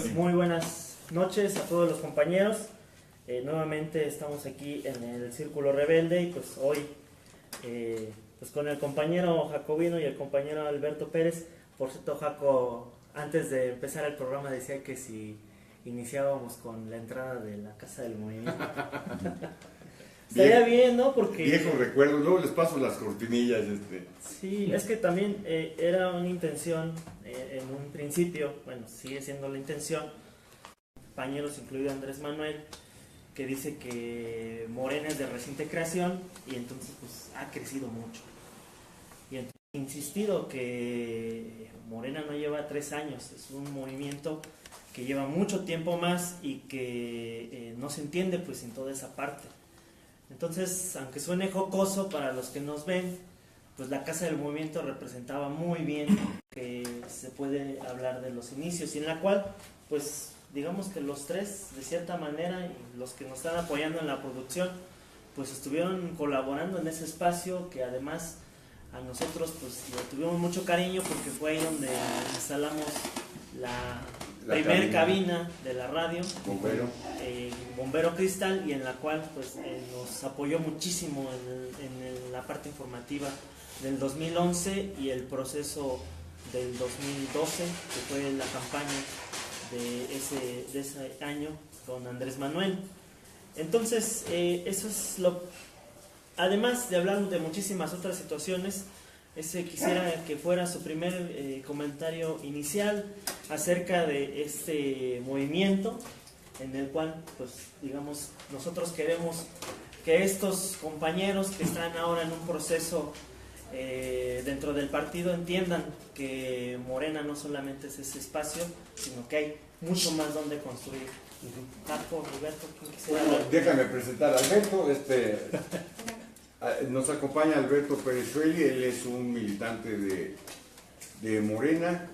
Pues muy buenas noches a todos los compañeros. Nuevamente estamos aquí en el Círculo Rebelde y pues hoy pues con el compañero Jacobino y el compañero Alberto Pérez. Por cierto, Jaco, antes de empezar el programa decía que si iniciábamos con la entrada de la Casa del Movimiento. Estaría bien, ¿no? Porque viejo recuerdo, luego les paso las cortinillas. Sí, es que también era una intención en un principio, bueno, sigue siendo la intención, compañeros, incluido Andrés Manuel, que dice que Morena es de reciente creación y entonces pues ha crecido mucho. Y entonces he insistido que Morena no lleva 3 años, es un movimiento que lleva mucho tiempo más y que no se entiende pues en toda esa parte. Entonces, aunque suene jocoso para los que nos ven, pues la Casa del Movimiento representaba muy bien que se puede hablar de los inicios y en la cual, pues digamos que los tres, de cierta manera, y los que nos están apoyando en la producción, pues estuvieron colaborando en ese espacio que además a nosotros pues le tuvimos mucho cariño porque fue ahí donde instalamos la primer cabina de la radio, Bombero Cristal, y en la cual pues nos apoyó muchísimo en la parte informativa del 2011 y el proceso del 2012, que fue la campaña de ese año con Andrés Manuel. Entonces, eso es lo... Además de hablar de muchísimas otras situaciones, quisiera que fuera su primer comentario inicial acerca de este movimiento en el cual, pues, digamos, nosotros queremos que estos compañeros que están ahora en un proceso dentro del partido entiendan que Morena no solamente es ese espacio, sino que hay mucho más donde construir. Paco, Roberto, ¿quién quisiera hablar? Déjame presentar a Alberto. Nos acompaña Alberto Pérez Schueli, él es un militante de Morena,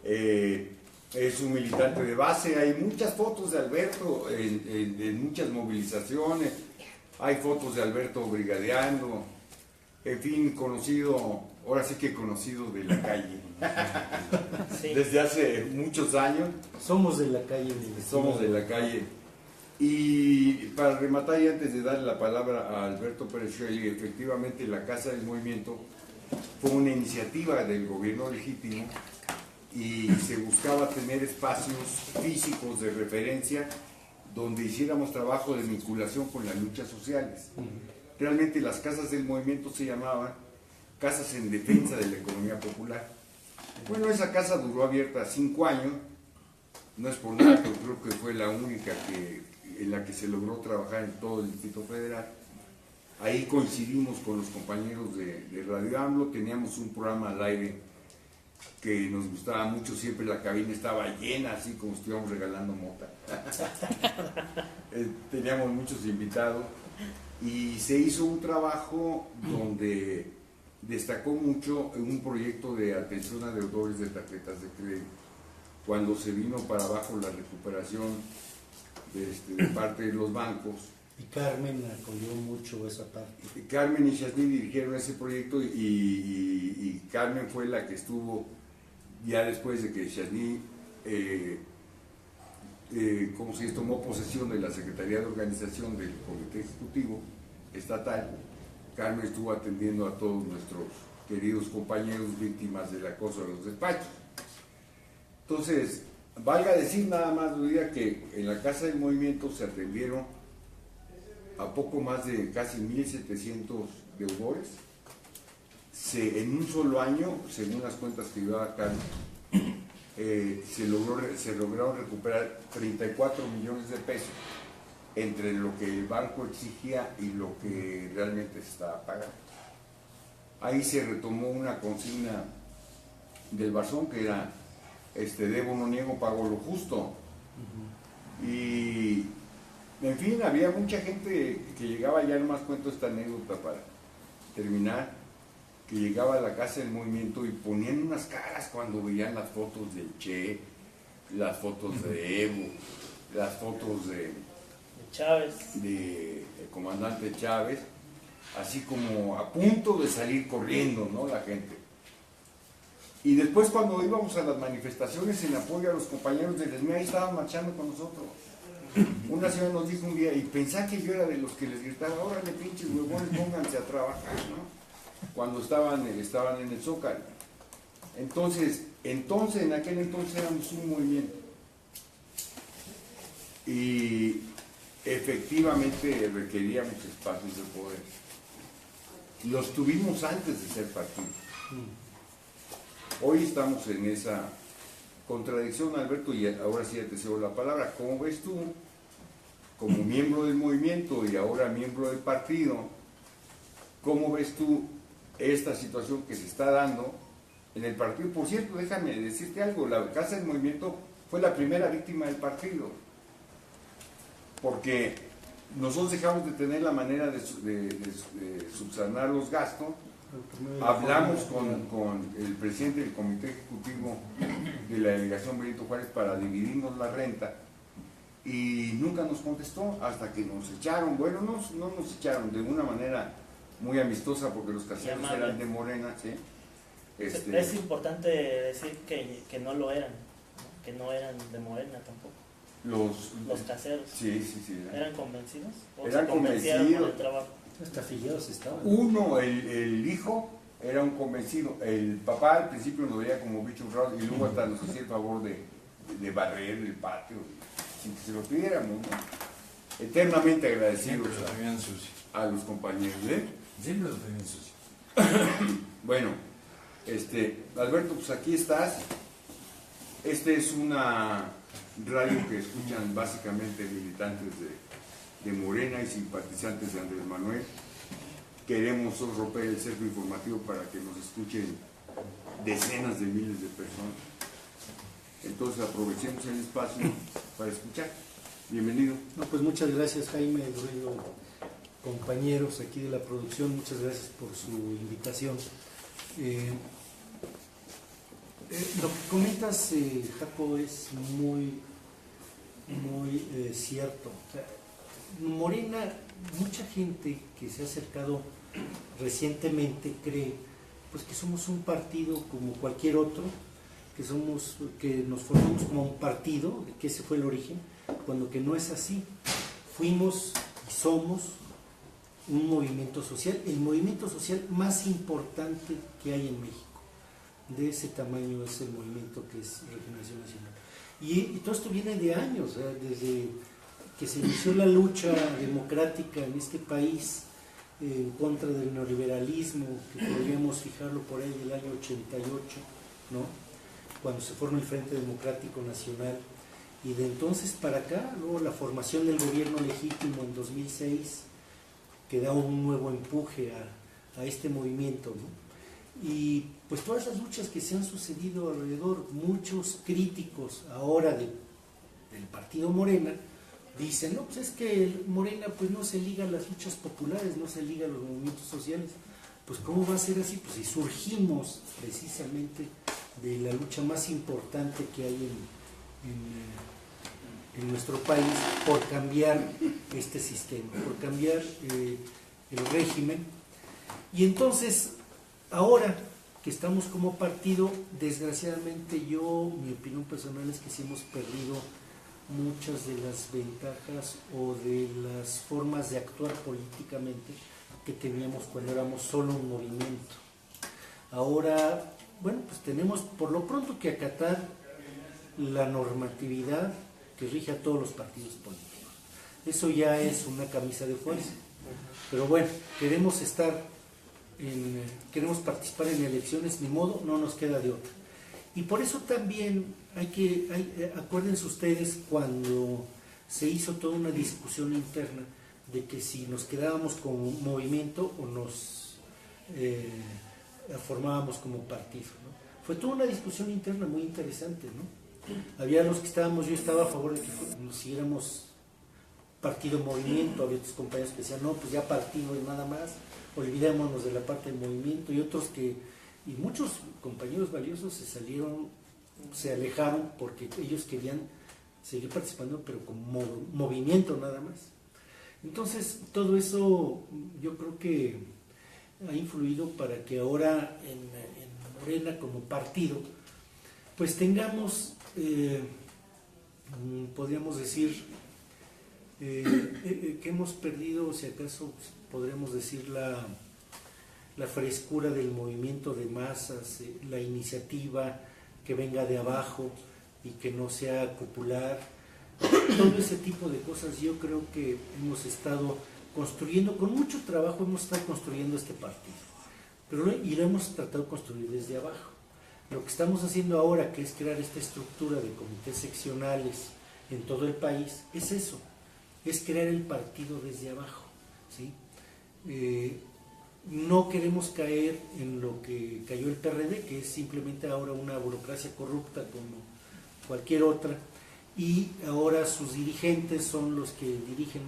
es un militante de base. Hay muchas fotos de Alberto en muchas movilizaciones, hay fotos de Alberto brigadeando, en fin, conocido, ahora sí que conocido de la calle, sí. Desde hace muchos años. Somos de la calle. Somos de la calle. Y para rematar y antes de darle la palabra a Alberto Pérez Schueli, efectivamente la Casa del Movimiento fue una iniciativa del gobierno legítimo y se buscaba tener espacios físicos de referencia donde hiciéramos trabajo de vinculación con las luchas sociales. Realmente las casas del movimiento se llamaban Casas en Defensa de la Economía Popular. Bueno, esa casa duró abierta 5 años, no es por nada, pero creo que fue la única en la que se logró trabajar en todo el Distrito Federal. Ahí coincidimos con los compañeros de Radio AMLO, teníamos un programa al aire que nos gustaba mucho, siempre la cabina estaba llena, así como si estuviéramos regalando mota. Teníamos muchos invitados y se hizo un trabajo donde destacó mucho un proyecto de atención a deudores de tarjetas de crédito. Cuando se vino para abajo la recuperación de parte de los bancos. Y Carmen apoyó mucho esa parte. Carmen y Chasny dirigieron ese proyecto y Carmen fue la que estuvo ya después de que Chasny como se tomó posesión de la Secretaría de Organización del Comité Ejecutivo Estatal. Carmen estuvo atendiendo a todos nuestros queridos compañeros víctimas del acoso de los despachos. Entonces, valga decir nada más, Ludia, que en la Casa del Movimiento se atendieron a poco más de casi 1,700 deudores. En un solo año, según las cuentas que llevaba Carmen, se lograron recuperar 34 millones de pesos entre lo que el banco exigía y lo que realmente se estaba pagando. Ahí se retomó una consigna del Barzón que era debo no niego, pago lo justo. Y en fin, había mucha gente que llegaba, ya nomás cuento esta anécdota para terminar, que llegaba a la Casa del Movimiento y ponían unas caras cuando veían las fotos del Che, las fotos de Evo, las fotos de Chávez, de comandante Chávez, así como a punto de salir corriendo, ¿no? La gente. Y después cuando íbamos a las manifestaciones en apoyo a los compañeros del SME, ahí estaban marchando con nosotros. Una señora nos dijo un día, y pensaba que yo era de los que les gritaba, órale pinches huevones, pónganse a trabajar, ¿no? Cuando estaban en el Zócalo. Entonces, en aquel entonces éramos un movimiento. Y efectivamente requeríamos espacios de poder. Los tuvimos antes de ser partido. Hoy estamos en esa contradicción, Alberto, y ahora sí ya te cedo la palabra. ¿Cómo ves tú, como miembro del movimiento y ahora miembro del partido, cómo ves tú esta situación que se está dando en el partido? Por cierto, déjame decirte algo, la Casa del Movimiento fue la primera víctima del partido, porque nosotros dejamos de tener la manera de subsanar los gastos. Hablamos con el presidente del Comité Ejecutivo de la Delegación Benito Juárez para dividirnos la renta y nunca nos contestó hasta que nos echaron. Bueno, no nos echaron de una manera muy amistosa porque los caseros eran de Morena, ¿sí? Es importante decir que no lo eran, ¿no? Que no eran de Morena tampoco. Los caseros. Sí. ¿Eran convencidos? ¿O eran se convencieron convencidos. con el trabajo? Hasta afiliados estaban. Uno, el hijo, era un convencido. El papá al principio nos veía como bichos raros y luego hasta nos hacía el favor de barrer el patio sin que se lo pidiéramos, ¿no? Eternamente agradecidos a los compañeros. Siempre lo tenían sucio. Bueno, Alberto, pues aquí estás. Es una radio que escuchan básicamente militantes de Morena y simpatizantes de Andrés Manuel. Queremos romper el cerco informativo para que nos escuchen decenas de miles de personas. Entonces aprovechemos el espacio para escuchar. Bienvenido. No, pues muchas gracias, Jaime, Ruido, compañeros aquí de la producción, muchas gracias por su invitación. Lo que comentas, Jaco, es muy cierto. O sea, Morena, mucha gente que se ha acercado recientemente cree pues que somos un partido como cualquier otro, que nos formamos como un partido, que ese fue el origen, cuando que no es así. Fuimos y somos un movimiento social, el movimiento social más importante que hay en México. De ese tamaño es el movimiento que es Regeneración Nacional. Y todo esto viene de años, desde que se inició la lucha democrática en este país en contra del neoliberalismo, que podríamos fijarlo por ahí del año 88, ¿no? Cuando se forma el Frente Democrático Nacional, y de entonces para acá, luego la formación del gobierno legítimo en 2006, que da un nuevo empuje a este movimiento, ¿no? Y pues todas las luchas que se han sucedido alrededor, muchos críticos ahora del partido Morena dicen, no, pues es que Morena pues no se liga a las luchas populares, no se liga a los movimientos sociales. Pues ¿cómo va a ser así? Pues si surgimos precisamente de la lucha más importante que hay en nuestro país por cambiar este sistema, por cambiar el régimen. Y entonces, ahora que estamos como partido, desgraciadamente mi opinión personal es que sí hemos perdido muchas de las ventajas o de las formas de actuar políticamente que teníamos cuando éramos solo un movimiento. Ahora, bueno, pues tenemos por lo pronto que acatar la normatividad que rige a todos los partidos políticos. Eso ya es una camisa de fuerza. Pero bueno, queremos participar en elecciones, ni modo, no nos queda de otra. Y por eso también acuérdense ustedes cuando se hizo toda una discusión interna de que si nos quedábamos como movimiento o nos formábamos como partido, ¿no? Fue toda una discusión interna muy interesante, ¿no? Había los que yo estaba a favor de que nos siguiéramos partido movimiento, había otros compañeros que decían, no, pues ya partido y nada más, olvidémonos de la parte del movimiento, y otros y muchos compañeros valiosos se alejaron porque ellos querían seguir participando, pero como movimiento nada más. Entonces, todo eso yo creo que ha influido para que ahora Morena como partido, pues tengamos, podríamos decir, que hemos perdido, si acaso podremos decir, la frescura del movimiento de masas, la iniciativa que venga de abajo y que no sea popular. Todo ese tipo de cosas yo creo que hemos estado construyendo, con mucho trabajo hemos estado construyendo este partido, y lo hemos tratado de construir desde abajo. Lo que estamos haciendo ahora, que es crear esta estructura de comités seccionales en todo el país, es eso, es crear el partido desde abajo, ¿sí? No queremos caer en lo que cayó el PRD, que es simplemente ahora una burocracia corrupta como cualquier otra, y ahora sus dirigentes son los que dirigen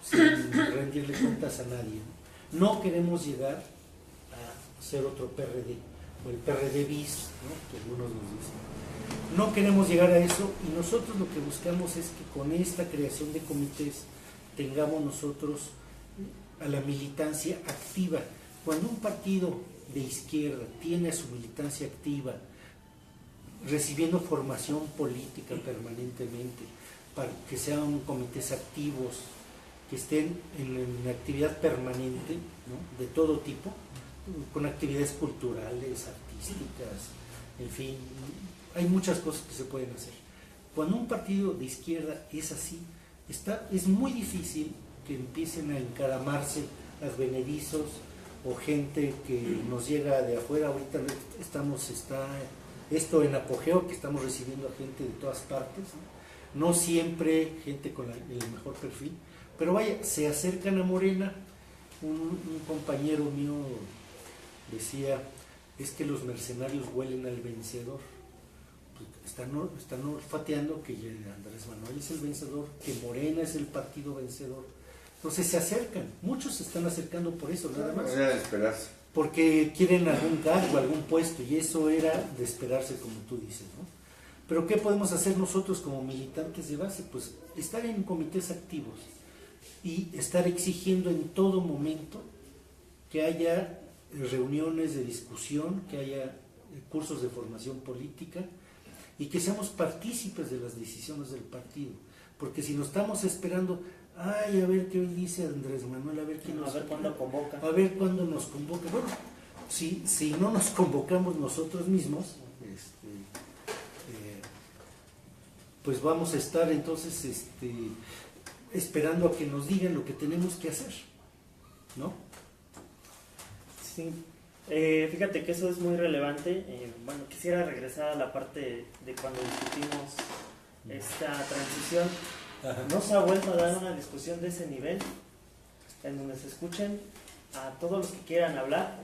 sin rendirle cuentas a nadie. No queremos llegar a ser otro PRD, o el PRD bis, ¿no?, que algunos nos dicen. No queremos llegar a eso, y nosotros lo que buscamos es que con esta creación de comités tengamos nosotros a la militancia activa. Cuando un partido de izquierda tiene a su militancia activa, recibiendo formación política permanentemente, para que sean comités activos, que estén en actividad permanente, ¿no?, de todo tipo, con actividades culturales, artísticas, en fin, hay muchas cosas que se pueden hacer. Cuando un partido de izquierda es así, es muy difícil que empiecen a encaramarse advenedizos o gente que nos llega de afuera. Ahorita está esto en apogeo, que estamos recibiendo a gente de todas partes, no siempre gente con el mejor perfil, pero vaya, se acercan a Morena. Un compañero mío decía, es que los mercenarios huelen al vencedor. Pues están olfateando que Andrés Manuel es el vencedor, que Morena es el partido vencedor. Entonces se acercan, muchos se están acercando por eso, nada más. Era de esperarse. Porque quieren algún cargo, algún puesto, y eso era de esperarse, como tú dices, ¿no? Pero ¿qué podemos hacer nosotros como militantes de base? Pues estar en comités activos y estar exigiendo en todo momento que haya reuniones de discusión, que haya cursos de formación política y que seamos partícipes de las decisiones del partido. Porque si nos estamos esperando, ay, a ver qué hoy dice Andrés Manuel, a ver quién nos... A ver cuándo convoca. A ver cuándo nos convoca. Bueno, si no nos convocamos nosotros mismos, pues vamos a estar entonces esperando a que nos digan lo que tenemos que hacer, ¿no? Sí, fíjate que eso es muy relevante. Bueno, quisiera regresar a la parte de cuando discutimos esta transición. Ajá. No se ha vuelto a dar una discusión de ese nivel, en donde se escuchen a todos los que quieran hablar.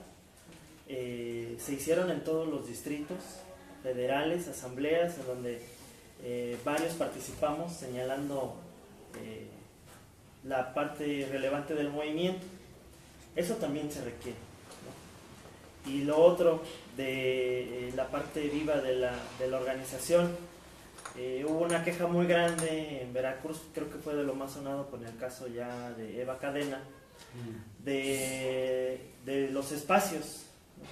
Se hicieron en todos los distritos federales, asambleas, en donde varios participamos señalando la parte relevante del movimiento. Eso también se requiere, ¿no? Y lo otro de la parte viva de la organización, hubo una queja muy grande en Veracruz, creo que fue de lo más sonado con el caso ya de Eva Cadena, de los espacios, ¿no?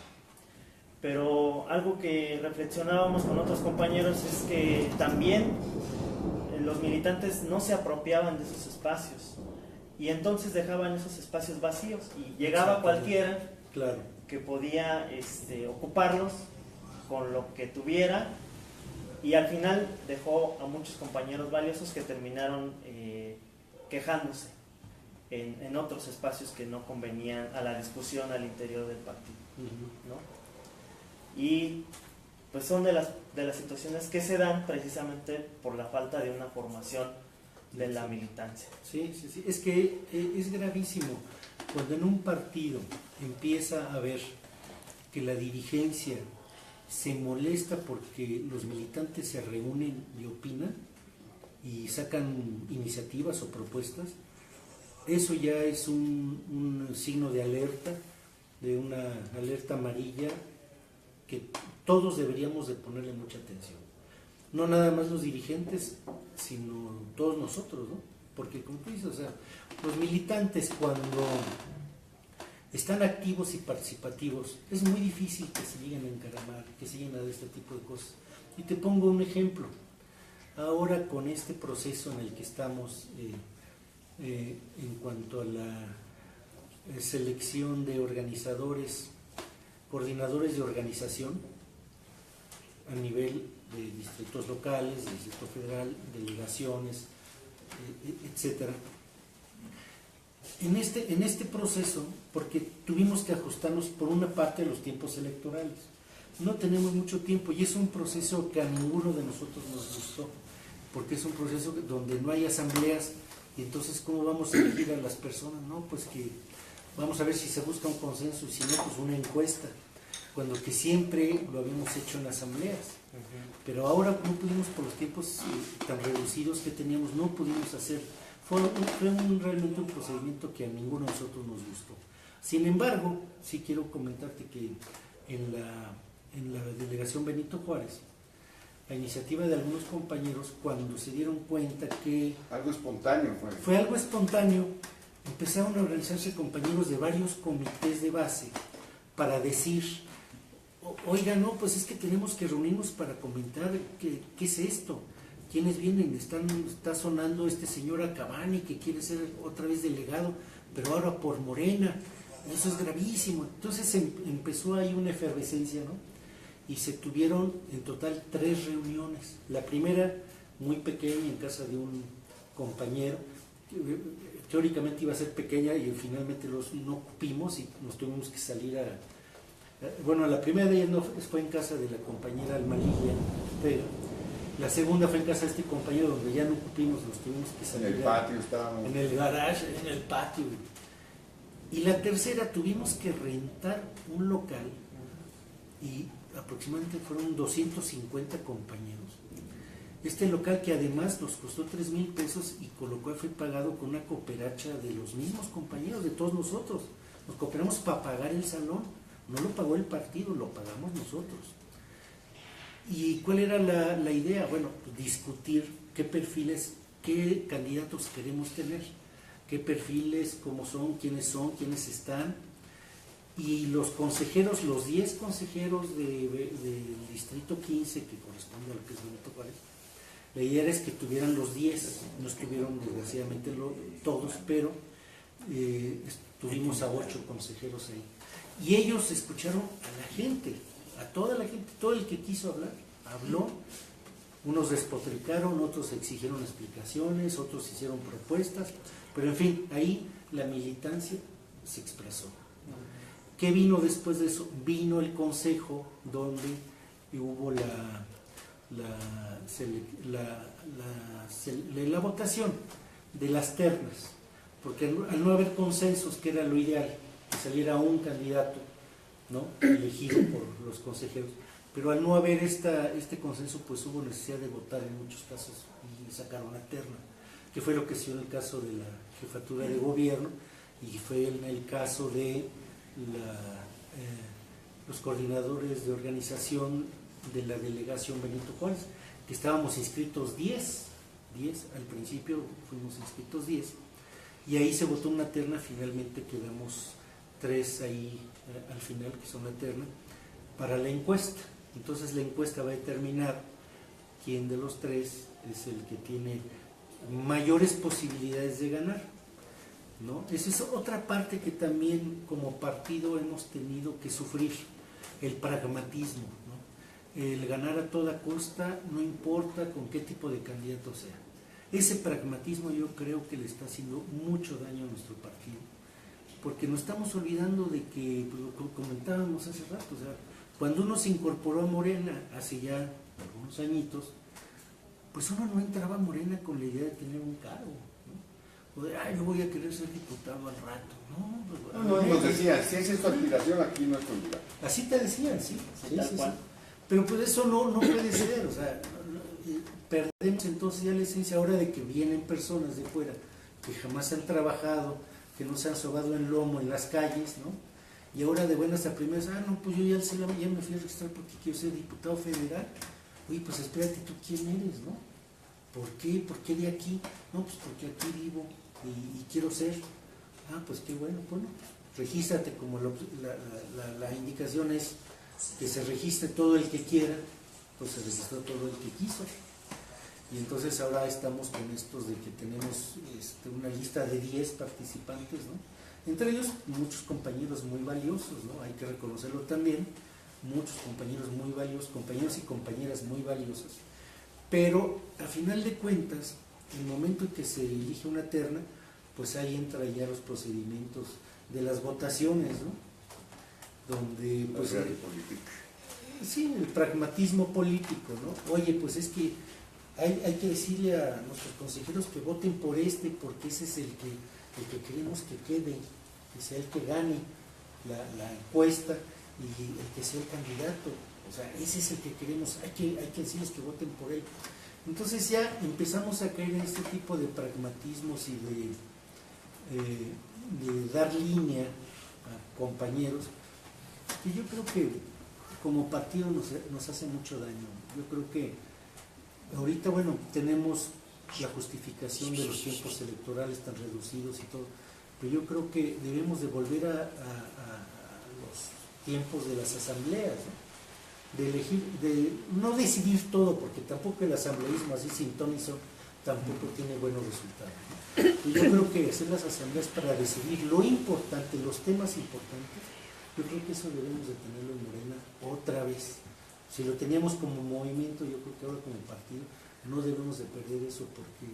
Pero algo que reflexionábamos con otros compañeros es que también los militantes no se apropiaban de esos espacios y entonces dejaban esos espacios vacíos y llegaba cualquiera, claro, que podía ocuparlos con lo que tuviera, y al final dejó a muchos compañeros valiosos que terminaron quejándose en otros espacios que no convenían a la discusión al interior del partido, ¿no? Y pues son de las situaciones que se dan precisamente por la falta de una formación de la militancia. Sí, es que es gravísimo cuando en un partido empieza a ver que la dirigencia se molesta porque los militantes se reúnen y opinan y sacan iniciativas o propuestas. Eso ya es un signo de alerta, de una alerta amarilla, que todos deberíamos de ponerle mucha atención. No nada más los dirigentes, sino todos nosotros, ¿no? Porque como tú dices, o sea, los militantes cuando están activos y participativos, es muy difícil que se lleguen a encaramar, que se lleguen a este tipo de cosas. Y te pongo un ejemplo. Ahora con este proceso en el que estamos en cuanto a la selección de organizadores, coordinadores de organización a nivel de distritos locales, distrito federal, delegaciones, etcétera. En este proceso, porque tuvimos que ajustarnos por una parte a los tiempos electorales, no tenemos mucho tiempo y es un proceso que a ninguno de nosotros nos gustó, porque es un proceso donde no hay asambleas y entonces ¿cómo vamos a elegir a las personas? No, pues que vamos a ver si se busca un consenso y si no, pues una encuesta, cuando que siempre lo habíamos hecho en asambleas. Pero ahora no pudimos, por los tiempos tan reducidos que teníamos, no pudimos hacer. Fue realmente un procedimiento que a ninguno de nosotros nos gustó. Sin embargo, sí quiero comentarte que en la delegación Benito Juárez, a iniciativa de algunos compañeros, cuando se dieron cuenta que... Algo espontáneo fue. Fue algo espontáneo, empezaron a organizarse compañeros de varios comités de base para decir, oiga, no, pues es que tenemos que reunirnos para comentar qué es esto, quiénes vienen, está sonando este señor Acabani que quiere ser otra vez delegado, pero ahora por Morena, eso es gravísimo. Entonces empezó ahí una efervescencia, ¿no? Y se tuvieron en total 3 reuniones. La primera, muy pequeña, en casa de un compañero, teóricamente iba a ser pequeña y finalmente no cupimos y nos tuvimos que salir a... Bueno, la primera de ellas no fue en casa de la compañera Almalilla, pero la segunda fue en casa de este compañero donde ya no cupimos, nos tuvimos que salir. En el patio estábamos. En el garage, en el patio. Y la tercera tuvimos que rentar un local y aproximadamente fueron 250 compañeros. Este local que además nos costó 3,000 pesos y con lo cual fue pagado con una cooperacha de los mismos compañeros, de todos nosotros. Nos cooperamos para pagar el salón, no lo pagó el partido, lo pagamos nosotros. ¿Y cuál era la idea? Bueno, discutir qué perfiles, qué candidatos queremos tener, qué perfiles, cómo son, quiénes están. Y los consejeros, los 10 consejeros del distrito 15, que corresponde a lo que es Benito Juárez, la idea era que tuvieran los 10, no estuvieron desgraciadamente todos, pero tuvimos a 8 consejeros ahí. Y ellos escucharon a la gente, a toda la gente, todo el que quiso hablar, habló. Unos despotricaron, otros exigieron explicaciones, otros hicieron propuestas, pero en fin, ahí la militancia se expresó. ¿Qué vino después de eso? Vino el consejo donde hubo la votación de las ternas, porque al no haber consensos, que era lo ideal, que saliera un candidato, ¿no?, elegido por los consejeros, pero al no haber este consenso, pues hubo necesidad de votar en muchos casos y sacaron la terna, que fue lo que se dio en el caso de la jefatura de gobierno y fue en el caso de los coordinadores de organización de la delegación Benito Juárez, que estábamos inscritos 10 al principio fuimos inscritos 10 y ahí se votó una terna, finalmente quedamos 3 ahí al final, que son la terna, para la encuesta. Entonces la encuesta va a determinar quién de los 3 es el que tiene mayores posibilidades de ganar, ¿no? Esa es otra parte que también como partido hemos tenido que sufrir, el pragmatismo, ¿no? El ganar a toda costa, no importa con qué tipo de candidato sea. Ese pragmatismo yo creo que le está haciendo mucho daño a nuestro partido, porque nos estamos olvidando de que, pues, lo que comentábamos hace rato, o sea, cuando uno se incorporó a Morena hace ya algunos añitos, pues uno no entraba a Morena con la idea de tener un cargo, ¿no? O de, yo voy a querer ser diputado al rato, ¿no? No, nos decían, si esa es tu aspiración, aquí no es tu lugar. Así te decían, sí. Pero pues eso no puede ser, o sea, perdemos entonces ya la esencia ahora de que vienen personas de fuera que jamás han trabajado, que no se han sobado el lomo en las calles, ¿no? Y ahora de buenas a primeras, no, pues yo ya me fui a registrar porque quiero ser diputado federal. Oye, pues espérate, ¿tú quién eres, no? ¿Por qué? ¿Por qué de aquí? No, pues porque aquí vivo y quiero ser. Pues qué bueno, regístrate como la indicación es que se registre todo el que quiera, pues se registró todo el que quiso. Y entonces ahora estamos con estos de que tenemos una lista de 10 participantes, ¿no? Entre ellos muchos compañeros muy valiosos, ¿no? Hay que reconocerlo también, muchos compañeros muy valiosos, compañeros y compañeras muy valiosas. Pero a final de cuentas, en el momento en que se elige una terna, pues ahí entra ya los procedimientos de las votaciones, ¿no? Donde pues sí, el pragmatismo político, ¿no? Oye, pues es que hay que decirle a nuestros consejeros que voten por porque ese es el que queremos que quede, que sea el que gane la encuesta y el que sea el candidato. O sea, ese es el que queremos, hay que decirles que voten por él. Entonces ya empezamos a caer en este tipo de pragmatismos y de dar línea a compañeros, que yo creo que como partido nos hace mucho daño. Yo creo que ahorita, bueno, tenemos la justificación de los tiempos electorales tan reducidos y todo, pero yo creo que debemos de volver a los tiempos de las asambleas, ¿no? De elegir, de no decidir todo, porque tampoco el asambleísmo así sin ton y son tampoco tiene buenos resultados, ¿no? Y yo creo que hacer las asambleas para decidir lo importante, los temas importantes, yo creo que eso debemos de tenerlo en Morena otra vez. Si lo teníamos como movimiento, yo creo que ahora como partido no debemos de perder eso, porque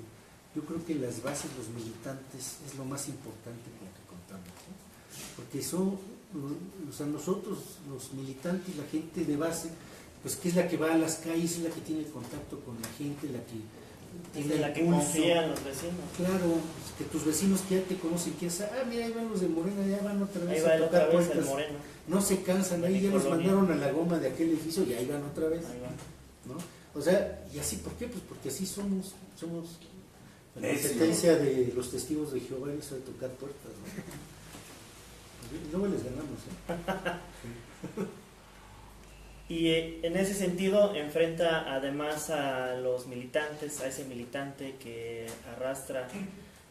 yo creo que las bases, los militantes, es lo más importante con lo que contamos, ¿no? Porque son, o sea, nosotros, los militantes, la gente de base, pues que es la que va a las calles, es la que tiene contacto con la gente, la que tiene la que confía en los vecinos. Claro, que tus vecinos que ya te conocen, que mira, ahí van los de Morena, ya van otra vez ahí va a tocar otra vez puertas. el Moreno. No se cansan, ahí ya los mandaron a la goma de aquel edificio y ahí van otra vez. Ahí van. ¿No? O sea, y así, ¿por qué? Pues porque así somos la competencia de los testigos de Jehová, eso de tocar puertas, ¿no? Luego les ganamos, ¿eh? Y en ese sentido enfrenta además a los militantes, a ese militante que arrastra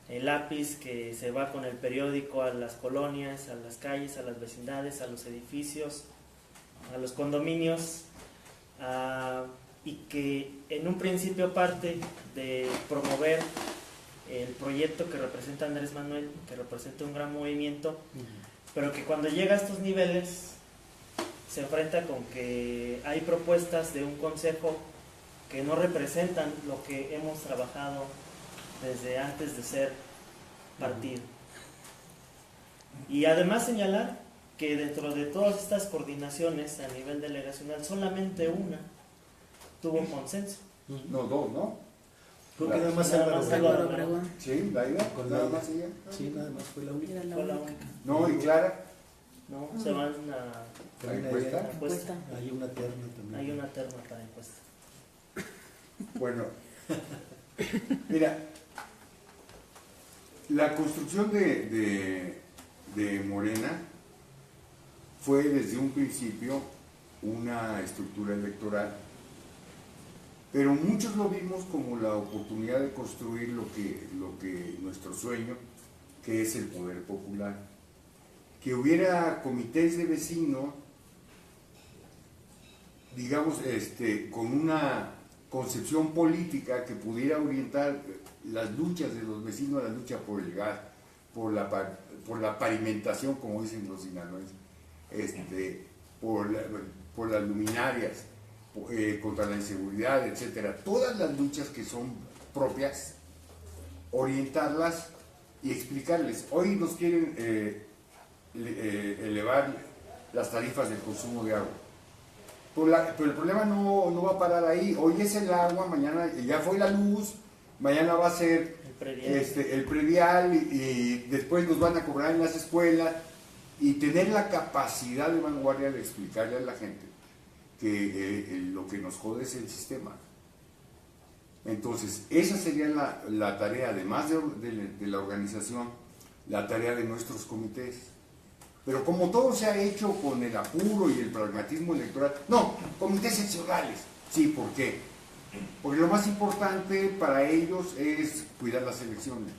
el lápiz, que se va con el periódico a las colonias, a las calles, a las vecindades, a los edificios, a los condominios, y que en un principio parte de promover el proyecto que representa Andrés Manuel, que representa un gran movimiento, pero que cuando llega a estos niveles se enfrenta con que hay propuestas de un consejo que no representan lo que hemos trabajado desde antes de ser partido. Y además señalar que dentro de todas estas coordinaciones a nivel delegacional, solamente una tuvo consenso. No, dos, ¿no? Creo que nada más Álvaro Obregón. Sí, Laida, Con nada Laida. más ella. Sí, nada más fue la única. Era la Fue la única. única. No, y Clara, No, se van a la encuesta. encuesta. Hay una terna también. Hay una terna para encuesta. Bueno, mira, la construcción de Morena fue desde un principio una estructura electoral, pero muchos lo vimos como la oportunidad de construir lo que nuestro sueño, que es el poder popular. Que hubiera comités de vecinos, digamos, con una concepción política que pudiera orientar las luchas de los vecinos a la lucha por el gas, por la pavimentación, como dicen los sinaloenses, por las luminarias, contra la inseguridad, etcétera. Todas las luchas que son propias, orientarlas y explicarles. Hoy nos quieren elevar las tarifas del consumo de agua. Pero el problema no va a parar ahí. Hoy es el agua, mañana ya fue la luz, mañana va a ser el predial y después nos van a cobrar en las escuelas, y tener la capacidad de vanguardia de explicarle a la gente que lo que nos jode es el sistema. Entonces, esa sería la tarea, además de la organización, la tarea de nuestros comités. Pero como todo se ha hecho con el apuro y el pragmatismo electoral, no, comités seccionales. Sí, ¿por qué? Porque lo más importante para ellos es cuidar las elecciones.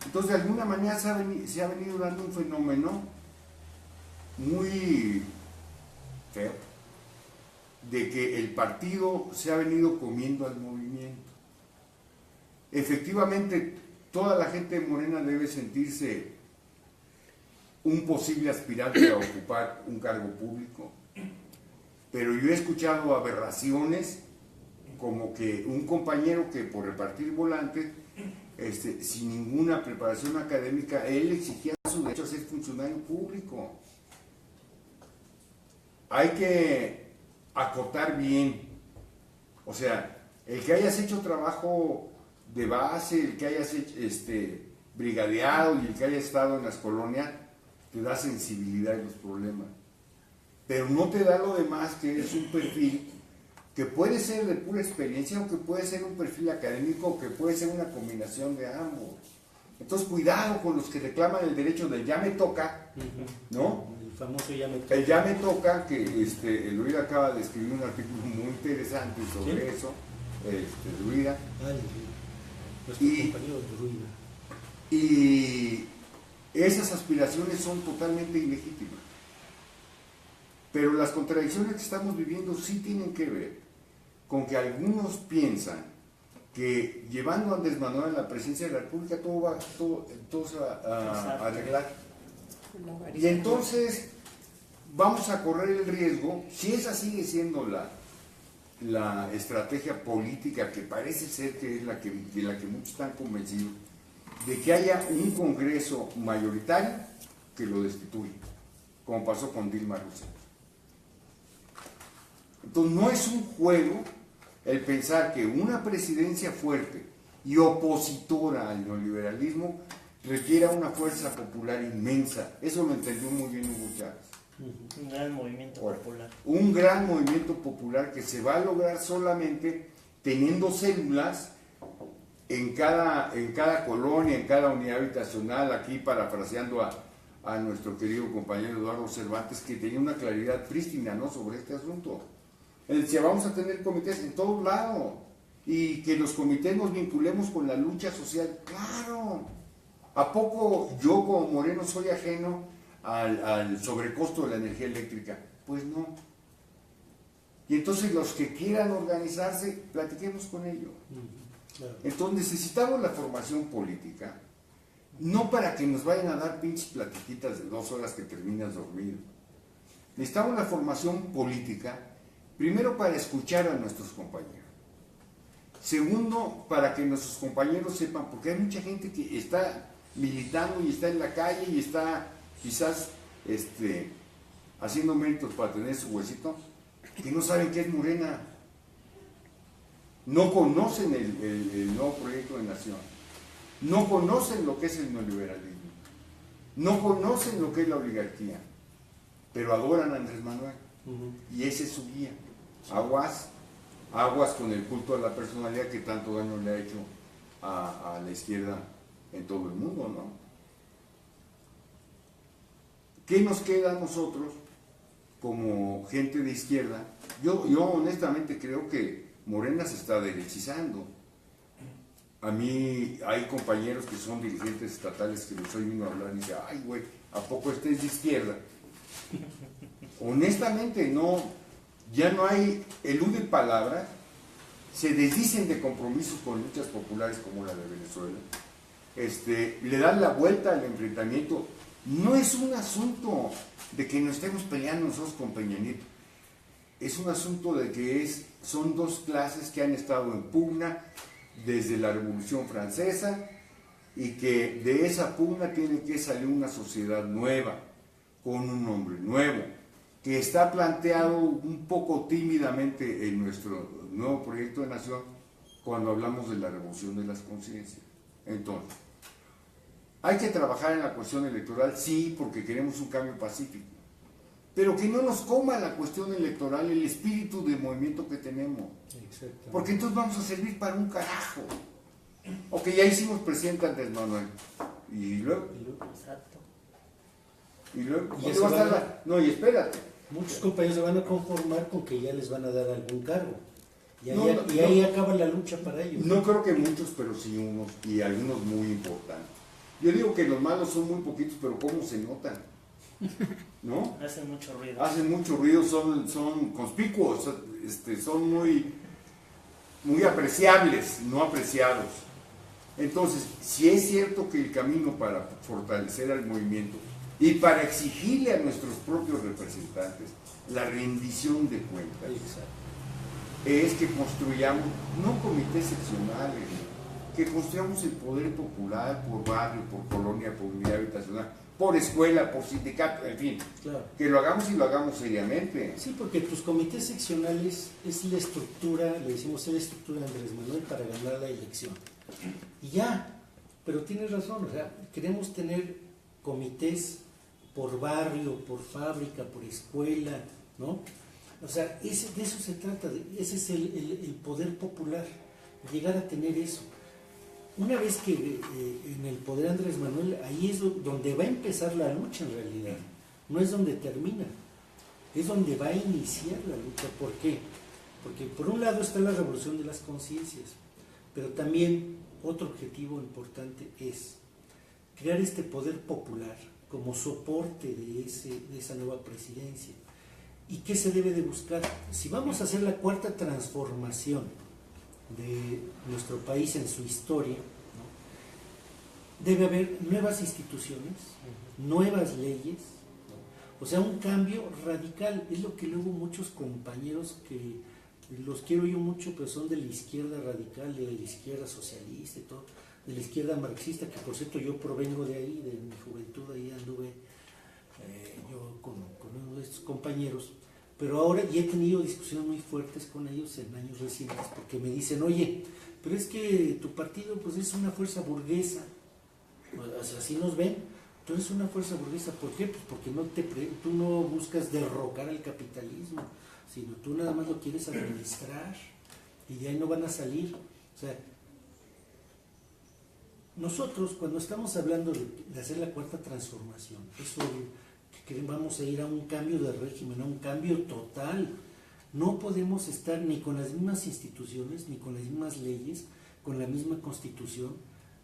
Entonces, de alguna manera se ha venido dando un fenómeno muy feo de que el partido se ha venido comiendo al movimiento. Efectivamente, toda la gente de Morena debe sentirse un posible aspirante a ocupar un cargo público, pero yo he escuchado aberraciones como que un compañero que por repartir volantes, sin ninguna preparación académica, él exigía su derecho a ser funcionario público. Hay que acotar bien, o sea, el que hayas hecho trabajo de base, el que hayas hecho, brigadeado y el que haya estado en las colonias, te da sensibilidad en los problemas, pero no te da lo demás, que es un perfil que puede ser de pura experiencia o que puede ser un perfil académico o que puede ser una combinación de ambos. Entonces cuidado con los que reclaman el derecho del ya me toca, ¿no? El famoso ya me toca. El ya me toca, que Eluida acaba de escribir un artículo muy interesante sobre eso, Eluida. Nuestro compañero Druida. Y esas aspiraciones son totalmente ilegítimas. Pero las contradicciones que estamos viviendo sí tienen que ver con que algunos piensan que llevando a Andrés Manuel a la presidencia de la República todo se va a arreglar. Y entonces vamos a correr el riesgo, si esa sigue siendo la estrategia política que parece ser que es de la que muchos están convencidos, de que haya un Congreso mayoritario que lo destituya, como pasó con Dilma Rousseff. Entonces no es un juego el pensar que una presidencia fuerte y opositora al neoliberalismo requiera una fuerza popular inmensa. Eso lo entendió muy bien Hugo Chávez. Un gran movimiento popular. Un gran movimiento popular que se va a lograr solamente teniendo células en cada colonia, en cada unidad habitacional, aquí parafraseando a nuestro querido compañero Eduardo Cervantes, que tenía una claridad prístina, ¿no?, sobre este asunto. Él decía, vamos a tener comités en todos lados y que los comités nos vinculemos con la lucha social. ¡Claro! ¿A poco yo como Moreno soy ajeno al sobrecosto de la energía eléctrica? Pues no. Y entonces los que quieran organizarse, platiquemos con ellos. Claro. Entonces necesitamos la formación política, no para que nos vayan a dar pinches platiquitas de 2 horas que terminas dormido. Necesitamos la formación política, primero para escuchar a nuestros compañeros. Segundo, para que nuestros compañeros sepan, porque hay mucha gente que está militando y está en la calle y está quizás haciendo méritos para tener su huesito, que no saben qué es Morena. No conocen el nuevo proyecto de nación, no conocen lo que es el neoliberalismo, no conocen lo que es la oligarquía, pero adoran a Andrés Manuel, y ese es su guía. Aguas con el culto a la personalidad que tanto daño le ha hecho a la izquierda en todo el mundo, ¿no? ¿Qué nos queda a nosotros como gente de izquierda? Yo honestamente creo que Morena se está derechizando. A mí hay compañeros que son dirigentes estatales que los oyen hablar y dicen, ay güey, ¿a poco este es de izquierda? Honestamente no, ya no hay, eluden palabras, se desdicen de compromisos con luchas populares como la de Venezuela, le dan la vuelta al enfrentamiento. No es un asunto de que nos estemos peleando nosotros con Peña Nieto, es un asunto de que son dos clases que han estado en pugna desde la Revolución Francesa y que de esa pugna tiene que salir una sociedad nueva, con un hombre nuevo, que está planteado un poco tímidamente en nuestro nuevo proyecto de nación cuando hablamos de la revolución de las conciencias. Entonces, hay que trabajar en la cuestión electoral, sí, porque queremos un cambio pacífico, pero que no nos coma la cuestión electoral el espíritu de movimiento que tenemos, porque entonces vamos a servir para un carajo. Ok, ya hicimos presidente Andrés Manuel, y luego... Exacto. Y luego, Y eso no, y espérate. Muchos compañeros se van a conformar con que ya les van a dar algún cargo. Y ahí, No, ahí acaba la lucha para ellos. No creo que muchos, pero sí unos, y algunos muy importantes. Yo digo que los malos son muy poquitos, pero ¿cómo se notan? ¿no? Hacen mucho ruido. Hacen mucho ruido, son conspicuos, son muy apreciables, no apreciados. Entonces, si es cierto que el camino para fortalecer al movimiento y para exigirle a nuestros propios representantes la rendición de cuentas, es que construyamos, no comités seccionales, que construyamos el poder popular por barrio, por colonia, por unidad habitacional, por escuela, por sindicato, en fin, Claro. que lo hagamos y lo hagamos seriamente. Sí, porque tus comités seccionales es la estructura, le decimos, es la estructura de Andrés Manuel para ganar la elección. Y ya, pero tienes razón, o sea, queremos tener comités por barrio, por fábrica, por escuela, ¿no? O sea, de eso se trata, ese es el poder popular, llegar a tener eso. Una vez que en el poder Andrés Manuel, ahí es donde va a empezar la lucha en realidad, no es donde termina, es donde va a iniciar la lucha. ¿Por qué? Porque por un lado está la revolución de las conciencias, pero también otro objetivo importante es crear este poder popular como soporte de esa nueva presidencia. ¿Y qué se debe de buscar? Si vamos a hacer la cuarta transformación de nuestro país en su historia, ¿no? Debe haber nuevas instituciones, nuevas leyes, ¿no? O sea, un cambio radical. Es lo que luego muchos compañeros que los quiero yo mucho, pero son de la izquierda radical, de la izquierda socialista y todo, de la izquierda marxista, que por cierto yo provengo de ahí, de mi juventud, ahí anduve yo con uno de estos compañeros, pero ahora ya he tenido discusiones muy fuertes con ellos en años recientes, porque me dicen, oye, pero es que tu partido pues es una fuerza burguesa, o sea, así nos ven, tú eres una fuerza burguesa. ¿Por qué? Pues porque tú no buscas derrocar al capitalismo, sino tú nada más lo quieres administrar, y de ahí no van a salir. O sea, nosotros cuando estamos hablando de hacer la cuarta transformación, es obvio que vamos a ir a un cambio de régimen, a un cambio total. No podemos estar ni con las mismas instituciones, ni con las mismas leyes, con la misma constitución.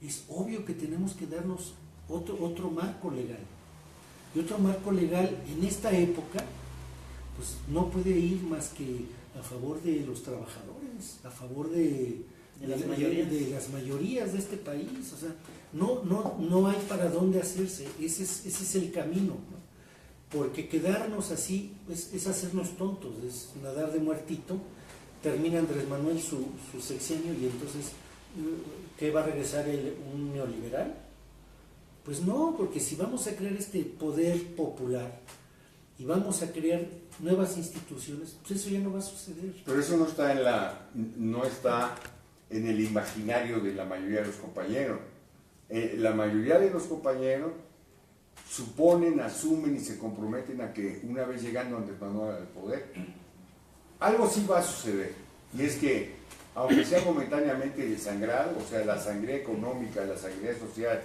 Es obvio que tenemos que darnos otro marco legal. Y otro marco legal en esta época, pues no puede ir más que a favor de los trabajadores, a favor de las mayorías de este país. O sea, no hay para dónde hacerse. Ese es el camino, ¿no? Porque quedarnos así es hacernos tontos, es nadar de muertito. Termina Andrés Manuel su sexenio y entonces, ¿qué va a regresar un neoliberal? Pues no, porque si vamos a crear este poder popular y vamos a crear nuevas instituciones, pues eso ya no va a suceder. Pero eso no está en el imaginario de la mayoría de los compañeros. La mayoría de los compañeros suponen, asumen y se comprometen a que una vez llegando Andrés Manuel al poder, algo sí va a suceder, y es que, aunque sea momentáneamente desangrado, o sea, la sangría económica, la sangría social,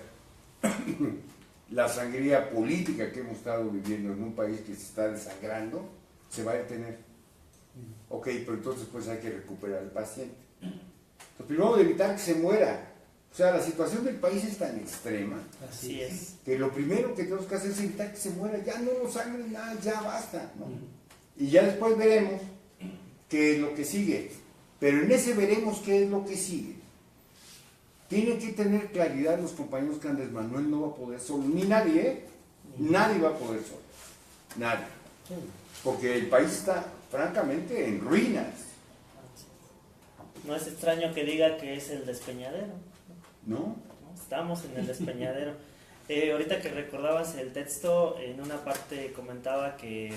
la sangría política que hemos estado viviendo en un país que se está desangrando, se va a detener. Ok, pero entonces pues hay que recuperar al paciente. Entonces, primero, de evitar que se muera. O sea, la situación del país es tan extrema, Así es. que lo primero que tenemos que hacer es evitar que se muera. Ya no nos sangre nada, ya basta, ¿no? Y ya después veremos qué es lo que sigue. Pero en ese veremos qué es lo que sigue. Tienen que tener claridad los compañeros que Andrés Manuel no va a poder solo, ni nadie, ¿eh? Nadie va a poder solo, nadie. Porque el país está, francamente, en ruinas. No es extraño que diga que es el despeñadero. ¿No? Estamos en el despeñadero. Ahorita que recordabas el texto, en una parte comentaba que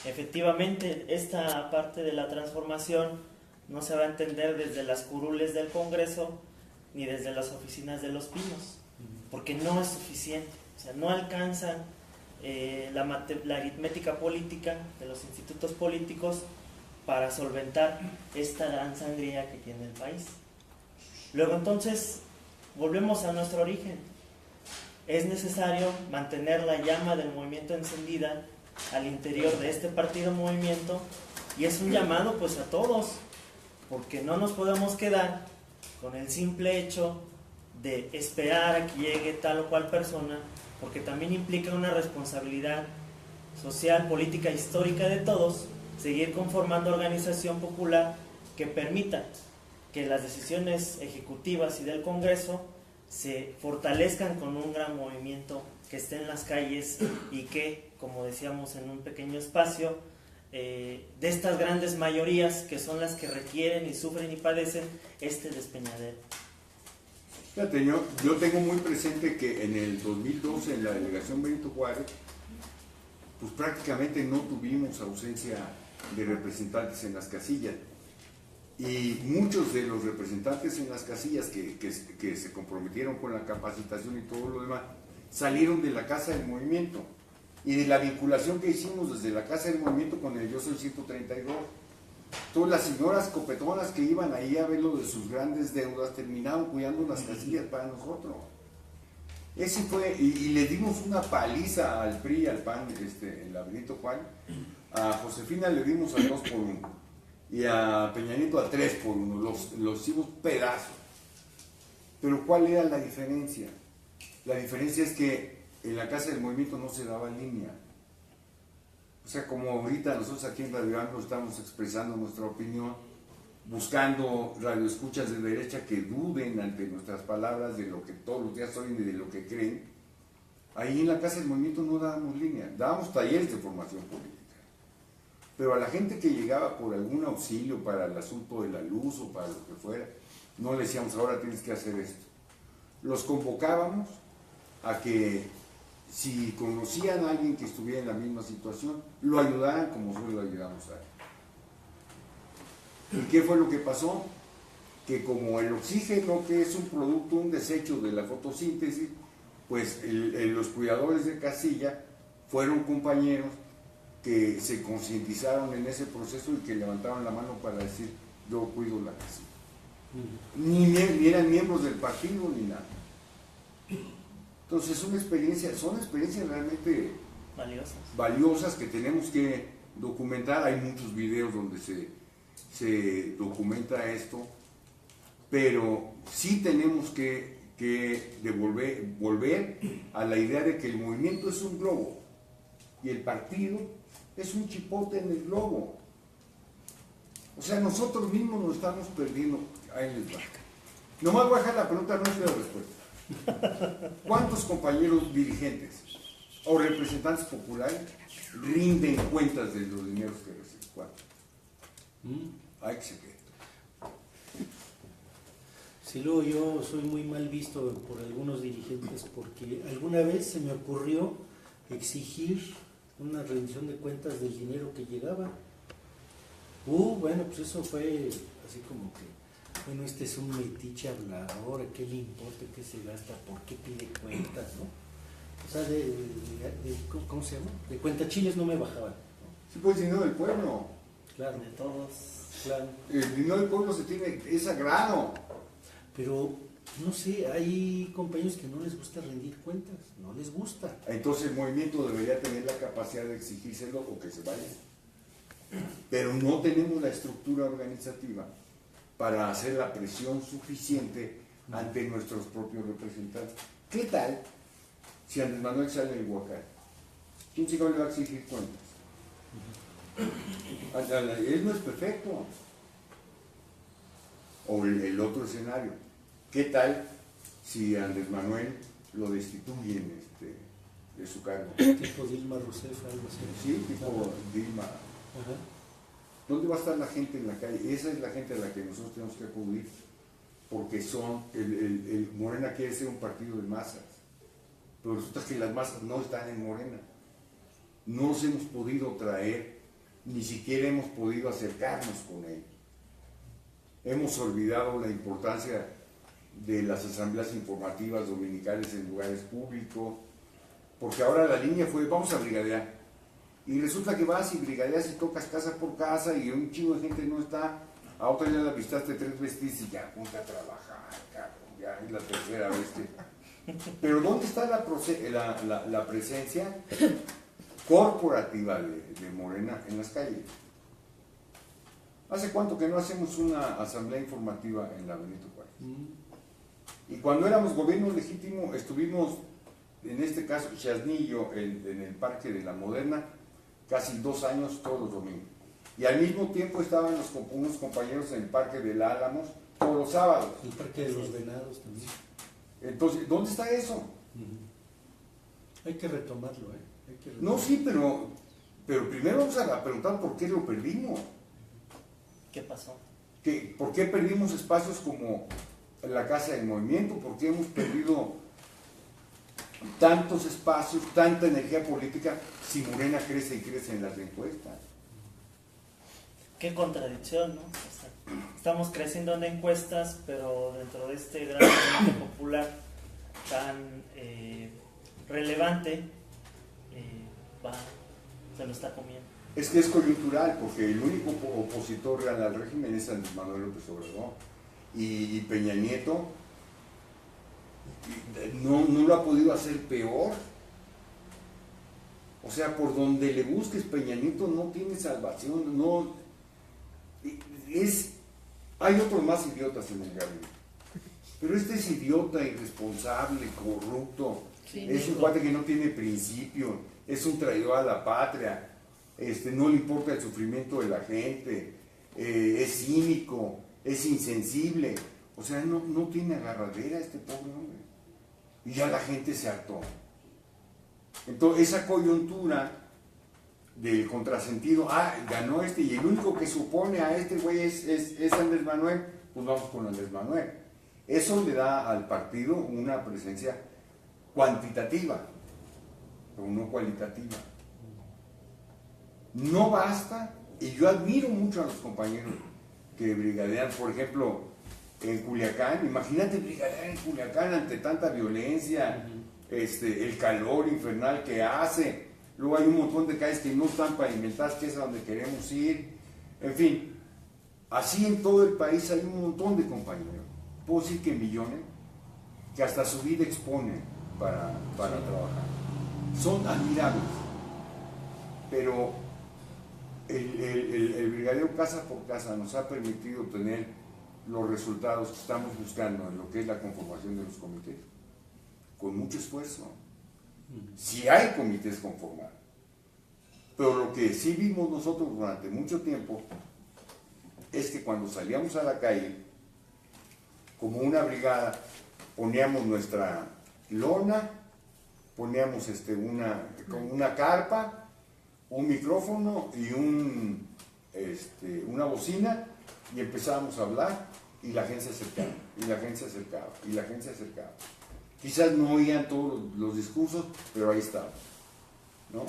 efectivamente esta parte de la transformación no se va a entender desde las curules del Congreso ni desde las oficinas de Los Pinos, porque no es suficiente. O sea, no alcanzan la aritmética política de los institutos políticos para solventar esta gran sangría que tiene el país. Luego entonces volvemos a nuestro origen. Es necesario mantener la llama del movimiento encendida al interior de este partido movimiento, y es un llamado pues a todos, porque no nos podemos quedar con el simple hecho de esperar a que llegue tal o cual persona, porque también implica una responsabilidad social, política, histórica de todos, seguir conformando organización popular que permita que las decisiones ejecutivas y del Congreso se fortalezcan con un gran movimiento que esté en las calles y que, como decíamos en un pequeño espacio, de estas grandes mayorías que son las que requieren y sufren y padecen este despeñadero. Fíjate, yo tengo muy presente que en el 2012 en la delegación Benito Juárez, pues prácticamente no tuvimos ausencia de representantes en las casillas. Y muchos de los representantes en las casillas que se comprometieron con la capacitación y todo lo demás, salieron de la Casa del Movimiento y de la vinculación que hicimos desde la Casa del Movimiento con el Yo Soy 132. Todas las señoras copetonas que iban ahí a ver lo de sus grandes deudas terminaron cuidando las casillas para nosotros. Ese fue, y le dimos una paliza al PRI y al PAN en la Benito Juárez. A Josefina le dimos a 2 por 1 y a Peña Nieto a 3 por 1, los hicimos pedazos. Pero ¿cuál era la diferencia? La diferencia es que en la Casa del Movimiento no se daba línea. O sea, como ahorita nosotros aquí en Radio Anglo estamos expresando nuestra opinión, buscando radioescuchas de derecha que duden ante nuestras palabras de lo que todos los días oyen y de lo que creen. Ahí en la Casa del Movimiento no dábamos línea, dábamos talleres de formación política. Pero a la gente que llegaba por algún auxilio para el asunto de la luz o para lo que fuera, no le decíamos, ahora tienes que hacer esto. Los convocábamos a que si conocían a alguien que estuviera en la misma situación, lo ayudaran como nosotros lo ayudamos a él. ¿Y qué fue lo que pasó? Que como el oxígeno, que es un producto, un desecho de la fotosíntesis, pues los cuidadores de casilla fueron compañeros que se concientizaron en ese proceso y que levantaron la mano para decir, yo cuido la casilla. Ni eran miembros del partido ni nada. Entonces son experiencias realmente valiosas que tenemos que documentar. Hay muchos videos donde se documenta esto, pero sí tenemos que volver a la idea de que el movimiento es un globo y el partido es un chipote en el globo. O sea, nosotros mismos nos estamos perdiendo. Ahí les va. Nomás voy a dejar la pregunta, no es la respuesta. ¿Cuántos compañeros dirigentes o representantes populares rinden cuentas de los dineros que reciben? ¿Cuántos? Hay que se quede. Sí, luego yo soy muy mal visto por algunos dirigentes porque alguna vez se me ocurrió exigir una rendición de cuentas del dinero que llegaba. Bueno, pues eso fue así como que, bueno, este es un metiche hablador, ¿qué le importa, qué se gasta, por qué pide cuentas, no? O sea, ¿cómo se llama? De cuentachiles no me bajaban, ¿no? Sí, pues dinero del pueblo. Claro. De todos. Claro. El dinero del pueblo es sagrado. Pero, no sé, hay compañeros que no les gusta rendir cuentas, no les gusta. Entonces el movimiento debería tener la capacidad de exigírselo o que se vaya. Pero no tenemos la estructura organizativa para hacer la presión suficiente ante nuestros propios representantes. ¿Qué tal si Andrés Manuel sale del Huacán? ¿Quién se le va a exigir cuentas? Él no es perfecto. O el otro escenario. ¿Qué tal si Andrés Manuel lo destituyen de su cargo? Tipo Dilma Rousseff, algo así. Sí, tipo Dilma. Ajá. ¿Dónde va a estar la gente en la calle? Esa es la gente a la que nosotros tenemos que acudir, porque el Morena quiere ser un partido de masas, pero resulta que las masas no están en Morena. No nos hemos podido traer, ni siquiera hemos podido acercarnos con ellos. Hemos olvidado la importancia de las asambleas informativas dominicales en lugares públicos, porque ahora la línea fue, vamos a brigadear. Y resulta que vas y brigadeas y tocas casa por casa y un chingo de gente no está. A otra ya la visitaste 3 veces y ya ponte a trabajar, cabrón, ya es la tercera vez que... Pero ¿dónde está la presencia corporativa de Morena en las calles? ¿Hace cuánto que no hacemos una asamblea informativa en la Benito Juárez? Y cuando éramos gobierno legítimo, estuvimos, en este caso, Chaznillo, en el Parque de la Moderna, casi 2 años todos los domingos. Y al mismo tiempo estaban unos compañeros en el Parque del Álamos todos los sábados. El Parque de los Venados también. Entonces, ¿dónde está eso? Hay que retomarlo, ¿eh? Hay que No, retomarlo. sí, pero primero vamos a preguntar por qué lo perdimos. ¿Qué pasó? ¿Por qué perdimos espacios como la Casa del Movimiento? ¿Por qué hemos perdido tantos espacios, tanta energía política si Morena crece y crece en las encuestas? Qué contradicción, ¿no? O sea, estamos creciendo en encuestas, pero dentro de este gran movimiento popular tan relevante, se lo está comiendo. Es que es coyuntural, porque el único opositor real al régimen es Andrés Manuel López Obrador. Y Peña Nieto no lo ha podido hacer peor. O sea, por donde le busques, Peña Nieto no tiene salvación. Hay otros más idiotas en el gabinete. Pero este es idiota, irresponsable, corrupto. Sí, Es un cuate que no tiene principio. Es un traidor a la patria. No le importa el sufrimiento de la gente. Es cínico. Es insensible. O sea, no tiene agarradera este pobre hombre. Y ya la gente se hartó. Entonces, esa coyuntura del contrasentido, ganó y el único que supone a este güey es Andrés Manuel, pues vamos con Andrés Manuel. Eso le da al partido una presencia cuantitativa, pero no cualitativa. No basta, y yo admiro mucho a los compañeros que brigadean, por ejemplo, en Culiacán. Imagínate brigadear en Culiacán ante tanta violencia, el calor infernal que hace. Luego hay un montón de calles que no están pavimentadas, que es a donde queremos ir. En fin, así en todo el país hay un montón de compañeros. Puedo decir que millones, que hasta su vida exponen para trabajar. Son admirables. Pero el brigadeo casa por casa nos ha permitido tener los resultados que estamos buscando en lo que es la conformación de los comités, con mucho esfuerzo. Si hay comités conformados, pero lo que sí vimos nosotros durante mucho tiempo es que cuando salíamos a la calle, como una brigada, poníamos nuestra lona, poníamos una carpa, un micrófono y una bocina, y empezábamos a hablar, y la gente se acercaba, y la gente se acercaba, y la gente se acercaba. Quizás no oían todos los discursos, pero ahí estaba, ¿no?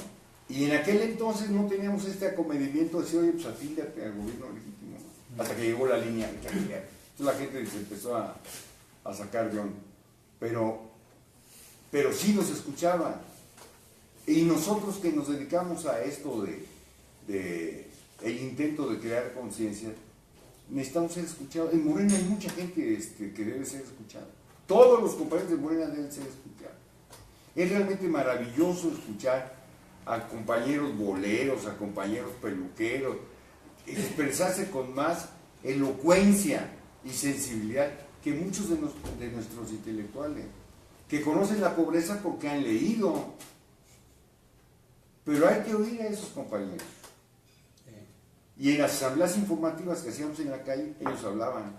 Y en aquel entonces no teníamos este acomedimiento de decir, oye, pues afíliate al gobierno legítimo, ¿no? Hasta que llegó la línea de calidad. Entonces la gente se empezó a sacar de onda. Pero sí nos escuchaban. Y nosotros que nos dedicamos a esto el intento de crear conciencia, necesitamos ser escuchados. En Morena hay mucha gente que debe ser escuchada. Todos los compañeros de Morena deben ser escuchados. Es realmente maravilloso escuchar a compañeros boleros, a compañeros peluqueros, expresarse con más elocuencia y sensibilidad que muchos de nuestros intelectuales, que conocen la pobreza porque han leído. Pero hay que oír a esos compañeros. Y en las asambleas informativas que hacíamos en la calle, ellos hablaban.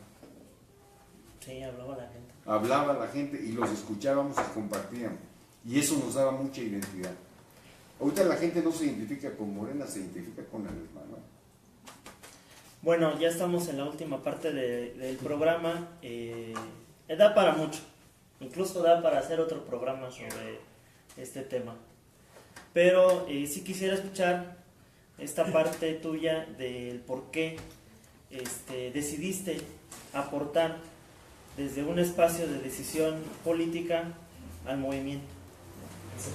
Sí, hablaba la gente. Hablaba la gente y los escuchábamos y compartíamos. Y eso nos daba mucha identidad. Ahorita la gente no se identifica con Morena, se identifica con Andrés Manuel. Bueno, ya estamos en la última parte del programa. Da para mucho. Incluso da para hacer otro programa sobre este tema. Pero sí quisiera escuchar esta parte tuya del por qué decidiste aportar desde un espacio de decisión política al movimiento.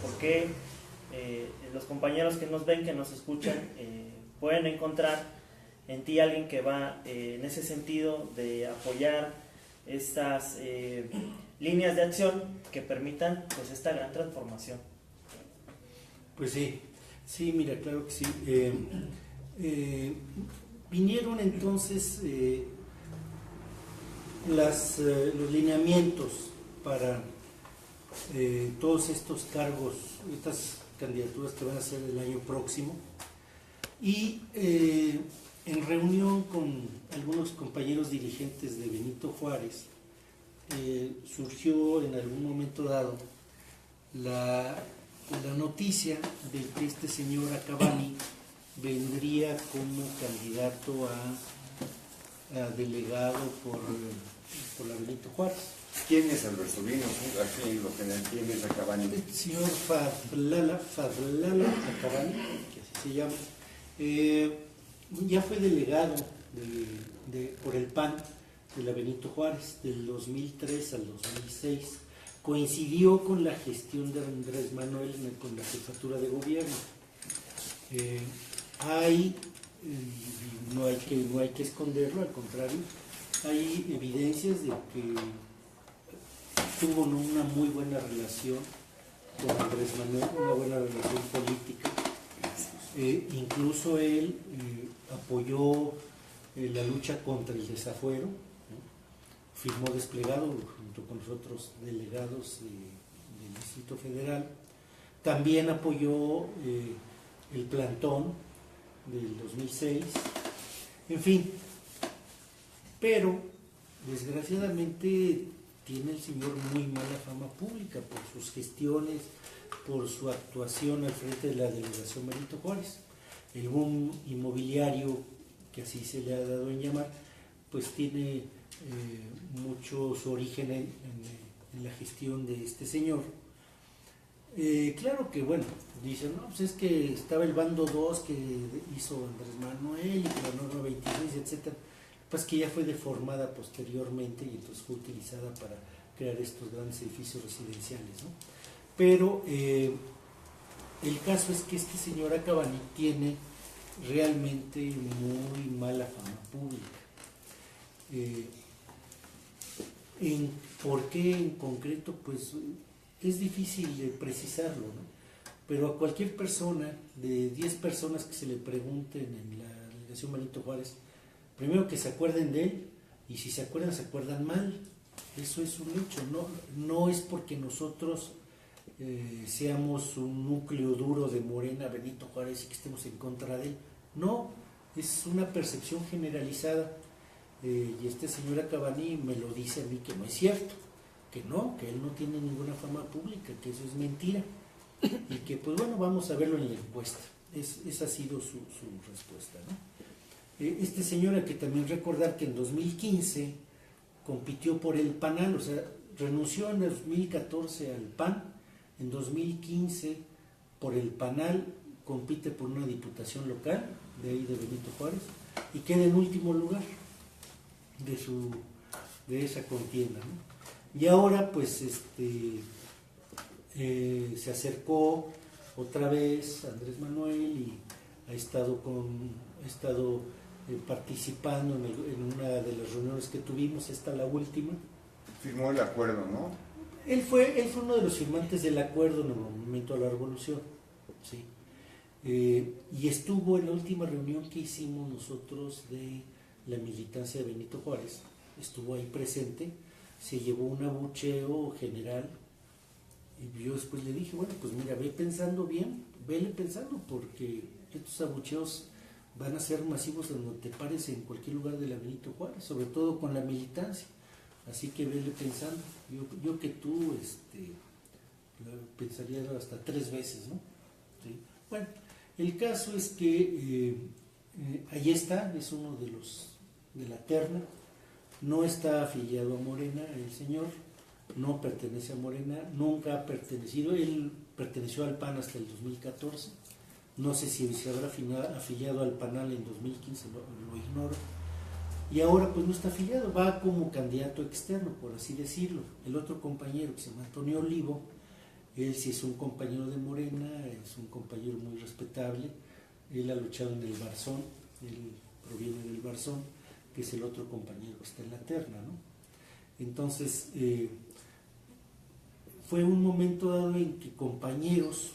¿Por qué los compañeros que nos ven, que nos escuchan, pueden encontrar en ti alguien que va en ese sentido de apoyar estas líneas de acción que permitan pues esta gran transformación? Pues sí, mira, claro que sí. Vinieron entonces los lineamientos para todos estos cargos, estas candidaturas que van a ser el año próximo. Y en reunión con algunos compañeros dirigentes de Benito Juárez, surgió en algún momento dado la noticia de que este señor Acabani vendría como candidato a delegado por la Benito Juárez. ¿Quién es Alberto? Vino aquí en lo general, ¿quién es Acabani? El señor Fadlala Acabani, que así se llama, ya fue delegado por el PAN de la Benito Juárez del 2003 al 2006. Coincidió con la gestión de Andrés Manuel con la jefatura de gobierno. No hay que esconderlo, al contrario, hay evidencias de que tuvo una muy buena relación con Andrés Manuel, una buena relación política. Incluso él apoyó la lucha contra el desafuero, ¿no? Firmó desplegado junto con los otros delegados del Distrito Federal. También apoyó el plantón del 2006, en fin, pero desgraciadamente tiene el señor muy mala fama pública por sus gestiones, por su actuación al frente de la delegación Benito Juárez. El boom inmobiliario, que así se le ha dado en llamar, pues tiene mucho su origen en la gestión de este señor. Claro que, bueno, dicen, no, pues es que estaba el bando 2 que hizo Andrés Manuel y la norma 26, etcétera, pues que ya fue deformada posteriormente y entonces fue utilizada para crear estos grandes edificios residenciales, ¿no? Pero el caso es que este señor Acabani tiene realmente muy mala fama pública. ¿Por qué en concreto? Pues es difícil de precisarlo, ¿no? Pero a cualquier persona, de 10 personas que se le pregunten en la delegación Benito Juárez, primero que se acuerden de él, y si se acuerdan mal. Eso es un hecho, no es porque nosotros seamos un núcleo duro de Morena, Benito Juárez, y que estemos en contra de él. No, es una percepción generalizada, y este señor Acabani me lo dice a mí que no es cierto, que él no tiene ninguna fama pública, que eso es mentira, y que pues bueno, vamos a verlo en la encuesta. Esa ha sido su respuesta, ¿no? Este señor, hay que también recordar que en 2015 compitió por el PANAL, o sea, renunció en el 2014 al PAN, en 2015 por el PANAL compite por una diputación local de ahí de Benito Juárez y queda en último lugar de esa contienda, ¿no? Y ahora pues se acercó otra vez a Andrés Manuel y ha estado participando en una de las reuniones que tuvimos, la última. Firmó el acuerdo, ¿no? Él fue uno de los firmantes del acuerdo en el momento de la revolución, ¿sí? Y estuvo en la última reunión que hicimos nosotros de la militancia de Benito Juárez, estuvo ahí presente, se llevó un abucheo general, y yo después le dije, bueno, pues mira, vele pensando, porque estos abucheos van a ser masivos en donde te pares en cualquier lugar de la Benito Juárez, sobre todo con la militancia, así que vele pensando. Yo que tú pensaría hasta 3 veces, ¿no? ¿Sí? Bueno, el caso es que ahí está, es uno de la terna, no está afiliado a Morena el señor, no pertenece a Morena, nunca ha pertenecido, él perteneció al PAN hasta el 2014, no sé si se habrá afiliado al PANAL en 2015, lo ignoro, y ahora pues no está afiliado, va como candidato externo, por así decirlo. El otro compañero, que se llama Antonio Olivo, él sí es un compañero de Morena, es un compañero muy respetable, él ha luchado en el Barzón, él proviene del Barzón, que es el otro compañero que está en la terna, ¿no? Entonces, fue un momento dado en que compañeros,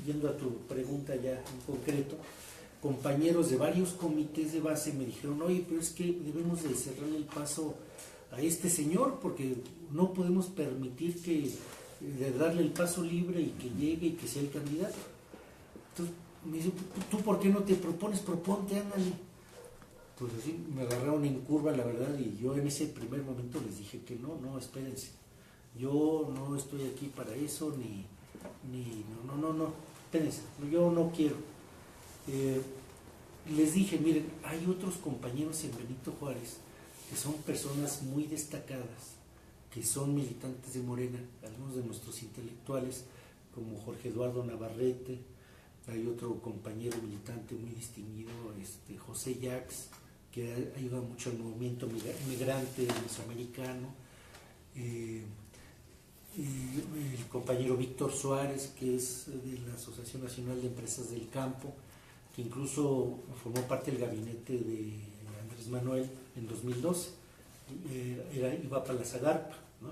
yendo a tu pregunta ya en concreto, compañeros de varios comités de base me dijeron, oye, pero es que debemos de cerrarle el paso a este señor, porque no podemos permitir de darle el paso libre y que llegue y que sea el candidato. Entonces, me dice, ¿tú por qué no te propones? Proponte, ándale. Pues así me agarraron en curva, la verdad, y yo en ese primer momento les dije que no, espérense. Yo no estoy aquí para eso, no, espérense, yo no quiero. Les dije, miren, hay otros compañeros en Benito Juárez que son personas muy destacadas, que son militantes de Morena, algunos de nuestros intelectuales, como Jorge Eduardo Navarrete, hay otro compañero militante muy distinguido, José Jacques, que ayuda mucho al movimiento migrante mesoamericano, y el compañero Víctor Suárez, que es de la Asociación Nacional de Empresas del Campo, que incluso formó parte del gabinete de Andrés Manuel en 2012, iba para la Zagarpa, ¿no?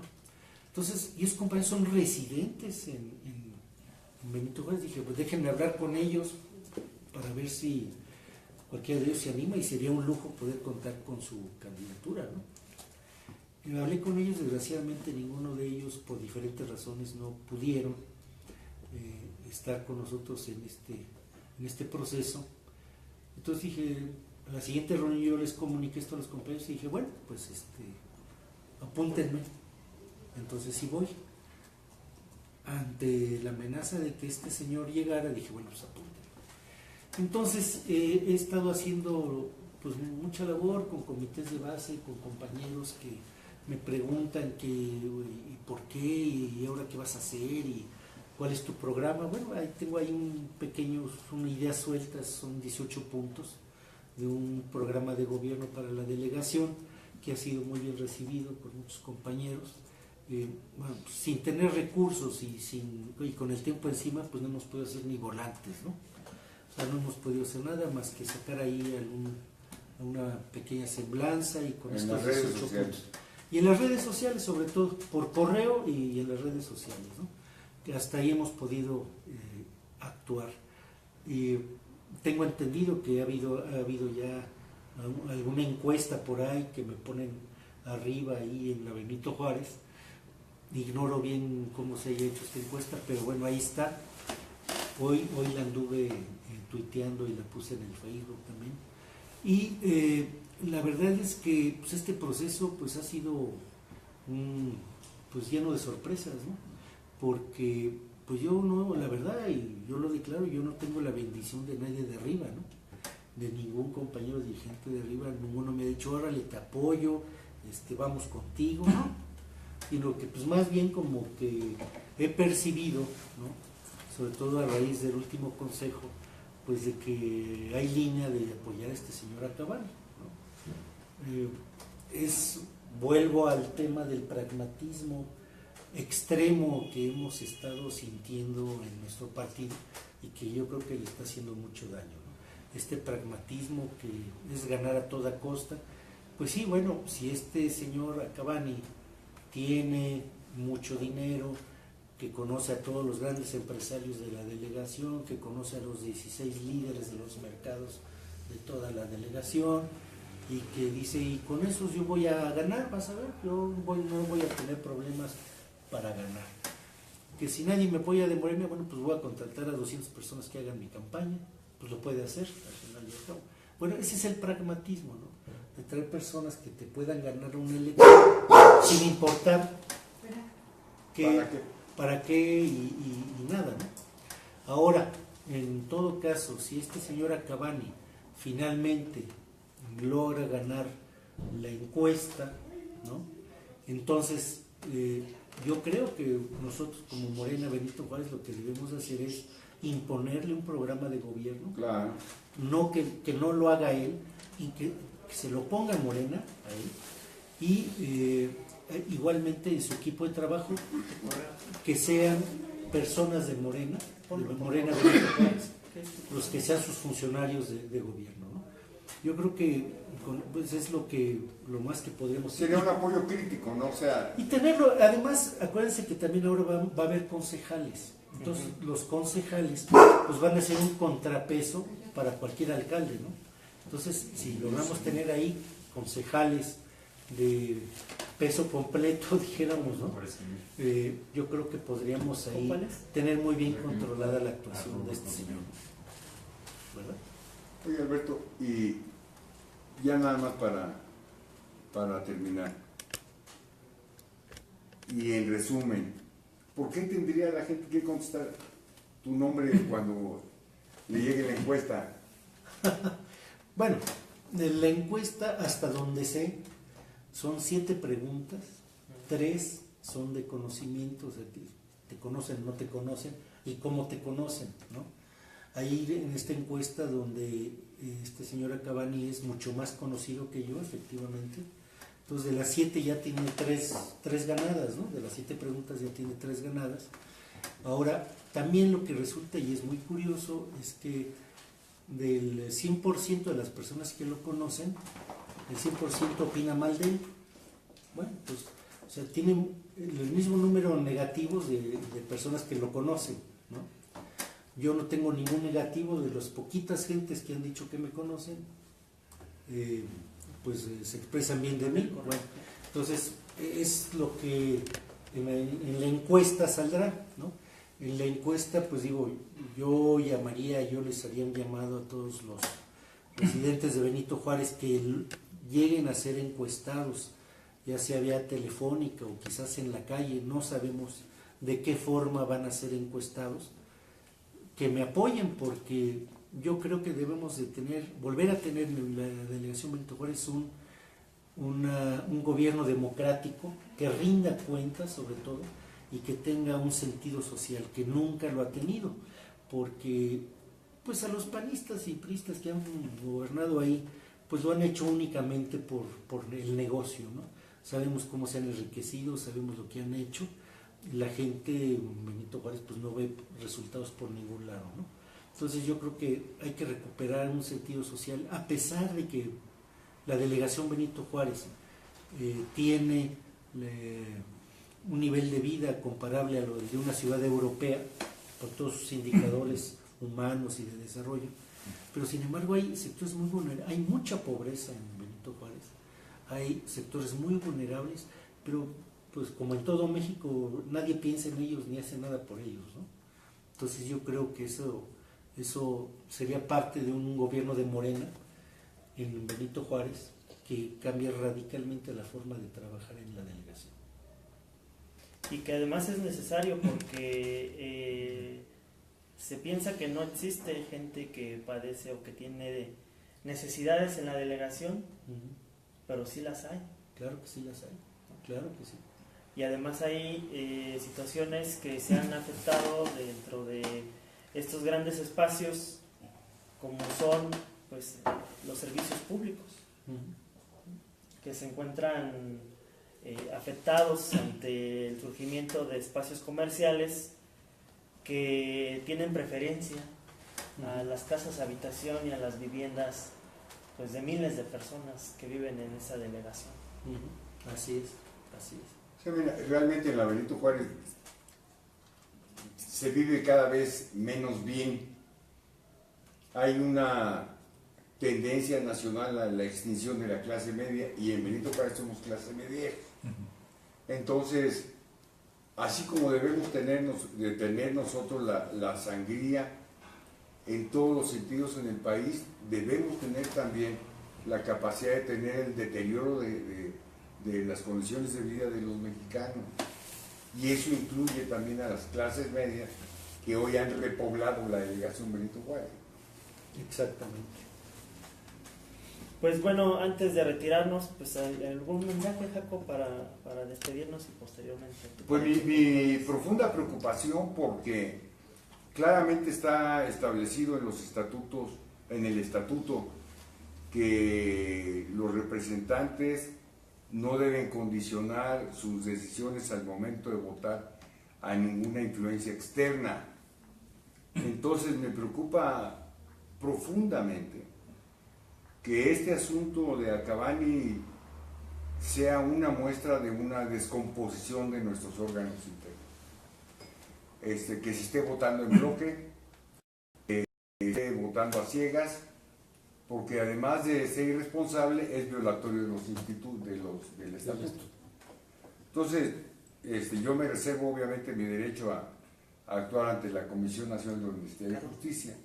Entonces, y esos compañeros son residentes en Benito Juárez. Dije, pues déjenme hablar con ellos para ver si cualquiera de ellos se anima, y sería un lujo poder contar con su candidatura, ¿no? Y hablé con ellos, desgraciadamente ninguno de ellos por diferentes razones no pudieron estar con nosotros en este proceso. Entonces dije, a la siguiente reunión yo les comuniqué esto a los compañeros y dije, bueno, pues apúntenme. Entonces sí voy. Ante la amenaza de que este señor llegara, dije, bueno, pues apúntenme. Entonces he estado haciendo pues mucha labor con comités de base, con compañeros que me preguntan y por qué, y ahora qué vas a hacer, y cuál es tu programa. Bueno, ahí tengo una idea suelta, son 18 puntos de un programa de gobierno para la delegación que ha sido muy bien recibido por muchos compañeros. Bueno, pues, sin tener recursos y con el tiempo encima, pues no hemos podido hacer ni volantes, ¿no? O sea, no hemos podido hacer nada más que sacar ahí una pequeña semblanza y con estos 18 puntos. Y en las redes sociales, sobre todo, por correo y en las redes sociales, ¿no? Que hasta ahí hemos podido actuar. Tengo entendido que ha habido ya alguna encuesta por ahí que me ponen arriba ahí en la Benito Juárez. Ignoro bien cómo se haya hecho esta encuesta, pero bueno, ahí está. Hoy la anduve tuiteando y la puse en el Facebook también. Y la verdad es que pues, este proceso pues, ha sido pues, lleno de sorpresas, ¿no? Porque pues yo no, la verdad, y yo lo declaro, yo no tengo la bendición de nadie de arriba, ¿no? De ningún compañero dirigente de arriba, ninguno me ha dicho, órale, te apoyo, vamos contigo, ¿no? Sino que pues más bien como que he percibido, ¿no? Sobre todo a raíz del último consejo, pues de que hay línea de apoyar a este señor Acabani, ¿no? Vuelvo al tema del pragmatismo extremo que hemos estado sintiendo en nuestro partido y que yo creo que le está haciendo mucho daño, ¿no? Este pragmatismo que es ganar a toda costa. Pues sí, bueno, si este señor Acabani tiene mucho dinero, que conoce a todos los grandes empresarios de la delegación, que conoce a los 16 líderes de los mercados de toda la delegación, y que dice, y con esos yo voy a ganar, vas a ver, no voy a tener problemas para ganar. Que si nadie me apoya de Morena, bueno, pues voy a contratar a 200 personas que hagan mi campaña, pues lo puede hacer al final y al cabo. Bueno, ese es el pragmatismo, ¿no? De traer personas que te puedan ganar una elección sin importar para qué y nada, ¿no? Ahora, en todo caso, si este señor Acabani finalmente logra ganar la encuesta, ¿no? Entonces yo creo que nosotros como Morena Benito Juárez lo que debemos hacer es imponerle un programa de gobierno, claro. No que no lo haga él, y que se lo ponga Morena a él, y igualmente en su equipo de trabajo que sean personas de Morena Benito Juárez, los que sean sus funcionarios de gobierno, ¿no? Yo creo que pues es lo más que podríamos hacer. Sería un apoyo crítico, ¿no? O sea, y tenerlo, además, acuérdense que también ahora va a haber concejales. Entonces, los concejales pues van a ser un contrapeso para cualquier alcalde, ¿no? Entonces, si logramos tener ahí concejales de peso completo, dijéramos, ¿no? Yo creo que podríamos ahí tener muy bien controlada la actuación de este señor. ¿verdad? Oye, Alberto, y ya nada más para terminar, y en resumen, ¿por qué tendría la gente que contestar tu nombre cuando le llegue la encuesta? Bueno, en la encuesta, hasta donde sé, son 7 preguntas, 3 son de conocimiento, o sea, te conocen, no te conocen, y cómo te conocen, ¿no? Ahí en esta encuesta donde este señor Acabani es mucho más conocido que yo, efectivamente, entonces de las 7 ya tiene 3 ganadas, ¿no? De las 7 preguntas ya tiene 3 ganadas. Ahora, también lo que resulta, y es muy curioso, es que del 100% de las personas que lo conocen, el 100% opina mal de él. Bueno, pues, o sea, tiene el mismo número negativos de personas que lo conocen, ¿no? Yo no tengo ningún negativo de las poquitas gentes que han dicho que me conocen, se expresan bien de mí. Bueno, entonces, es lo que en la encuesta saldrá, ¿no? En la encuesta, pues digo, yo llamaría, yo les haría un llamado a todos los residentes de Benito Juárez que lleguen a ser encuestados, ya sea vía telefónica o quizás en la calle, no sabemos de qué forma van a ser encuestados, que me apoyen, porque yo creo que debemos de volver a tener en la delegación Benito Juárez un gobierno democrático que rinda cuentas sobre todo y que tenga un sentido social que nunca lo ha tenido, porque pues a los panistas y priistas que han gobernado ahí pues lo han hecho únicamente por el negocio, ¿no? Sabemos cómo se han enriquecido, sabemos lo que han hecho, la gente en Benito Juárez pues no ve resultados por ningún lado, ¿no? Entonces yo creo que hay que recuperar un sentido social, a pesar de que la delegación Benito Juárez tiene un nivel de vida comparable a lo de una ciudad europea, por todos sus indicadores humanos y de desarrollo, pero sin embargo hay sectores muy vulnerables, hay mucha pobreza en Benito Juárez, hay sectores muy vulnerables, pero pues como en todo México nadie piensa en ellos ni hace nada por ellos, ¿no? Entonces yo creo que eso sería parte de un gobierno de Morena en Benito Juárez que cambia radicalmente la forma de trabajar en la delegación. Y que además es necesario porque se piensa que no existe gente que padece o que tiene necesidades en la delegación, pero sí las hay. Claro que sí las hay, claro que sí. Y además hay situaciones que se han afectado dentro de estos grandes espacios, como son pues los servicios públicos, que se encuentran afectados ante el surgimiento de espacios comerciales que tienen preferencia a las casas habitación y a las viviendas pues de miles de personas que viven en esa delegación. Así es, así es. O sea, mira, realmente en la Benito Juárez se vive cada vez menos bien. Hay una tendencia nacional a la extinción de la clase media y en Benito Juárez somos clase media. Entonces, así como debemos de tener nosotros la sangría en todos los sentidos en el país, debemos tener también la capacidad de tener el deterioro de las condiciones de vida de los mexicanos. Y eso incluye también a las clases medias que hoy han repoblado la delegación Benito Juárez. Exactamente. Pues bueno, antes de retirarnos, pues algún mensaje, Jaco, para despedirnos y posteriormente. Pues mi profunda preocupación, porque claramente está establecido en los estatutos, en el estatuto, que los representantes no deben condicionar sus decisiones al momento de votar a ninguna influencia externa. Entonces me preocupa profundamente que este asunto de Acabani sea una muestra de una descomposición de nuestros órganos internos. Que se esté votando en bloque, que se esté votando a ciegas, porque además de ser irresponsable es violatorio de los institutos del estatuto. Entonces, yo me reservo obviamente mi derecho a actuar ante la Comisión Nacional del Ministerio de Justicia,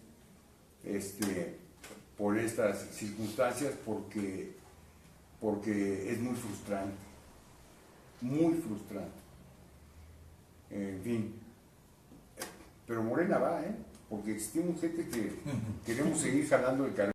por estas circunstancias, porque es muy frustrante, muy frustrante. En fin, pero Morena va, porque existimos gente que queremos seguir jalando el carro.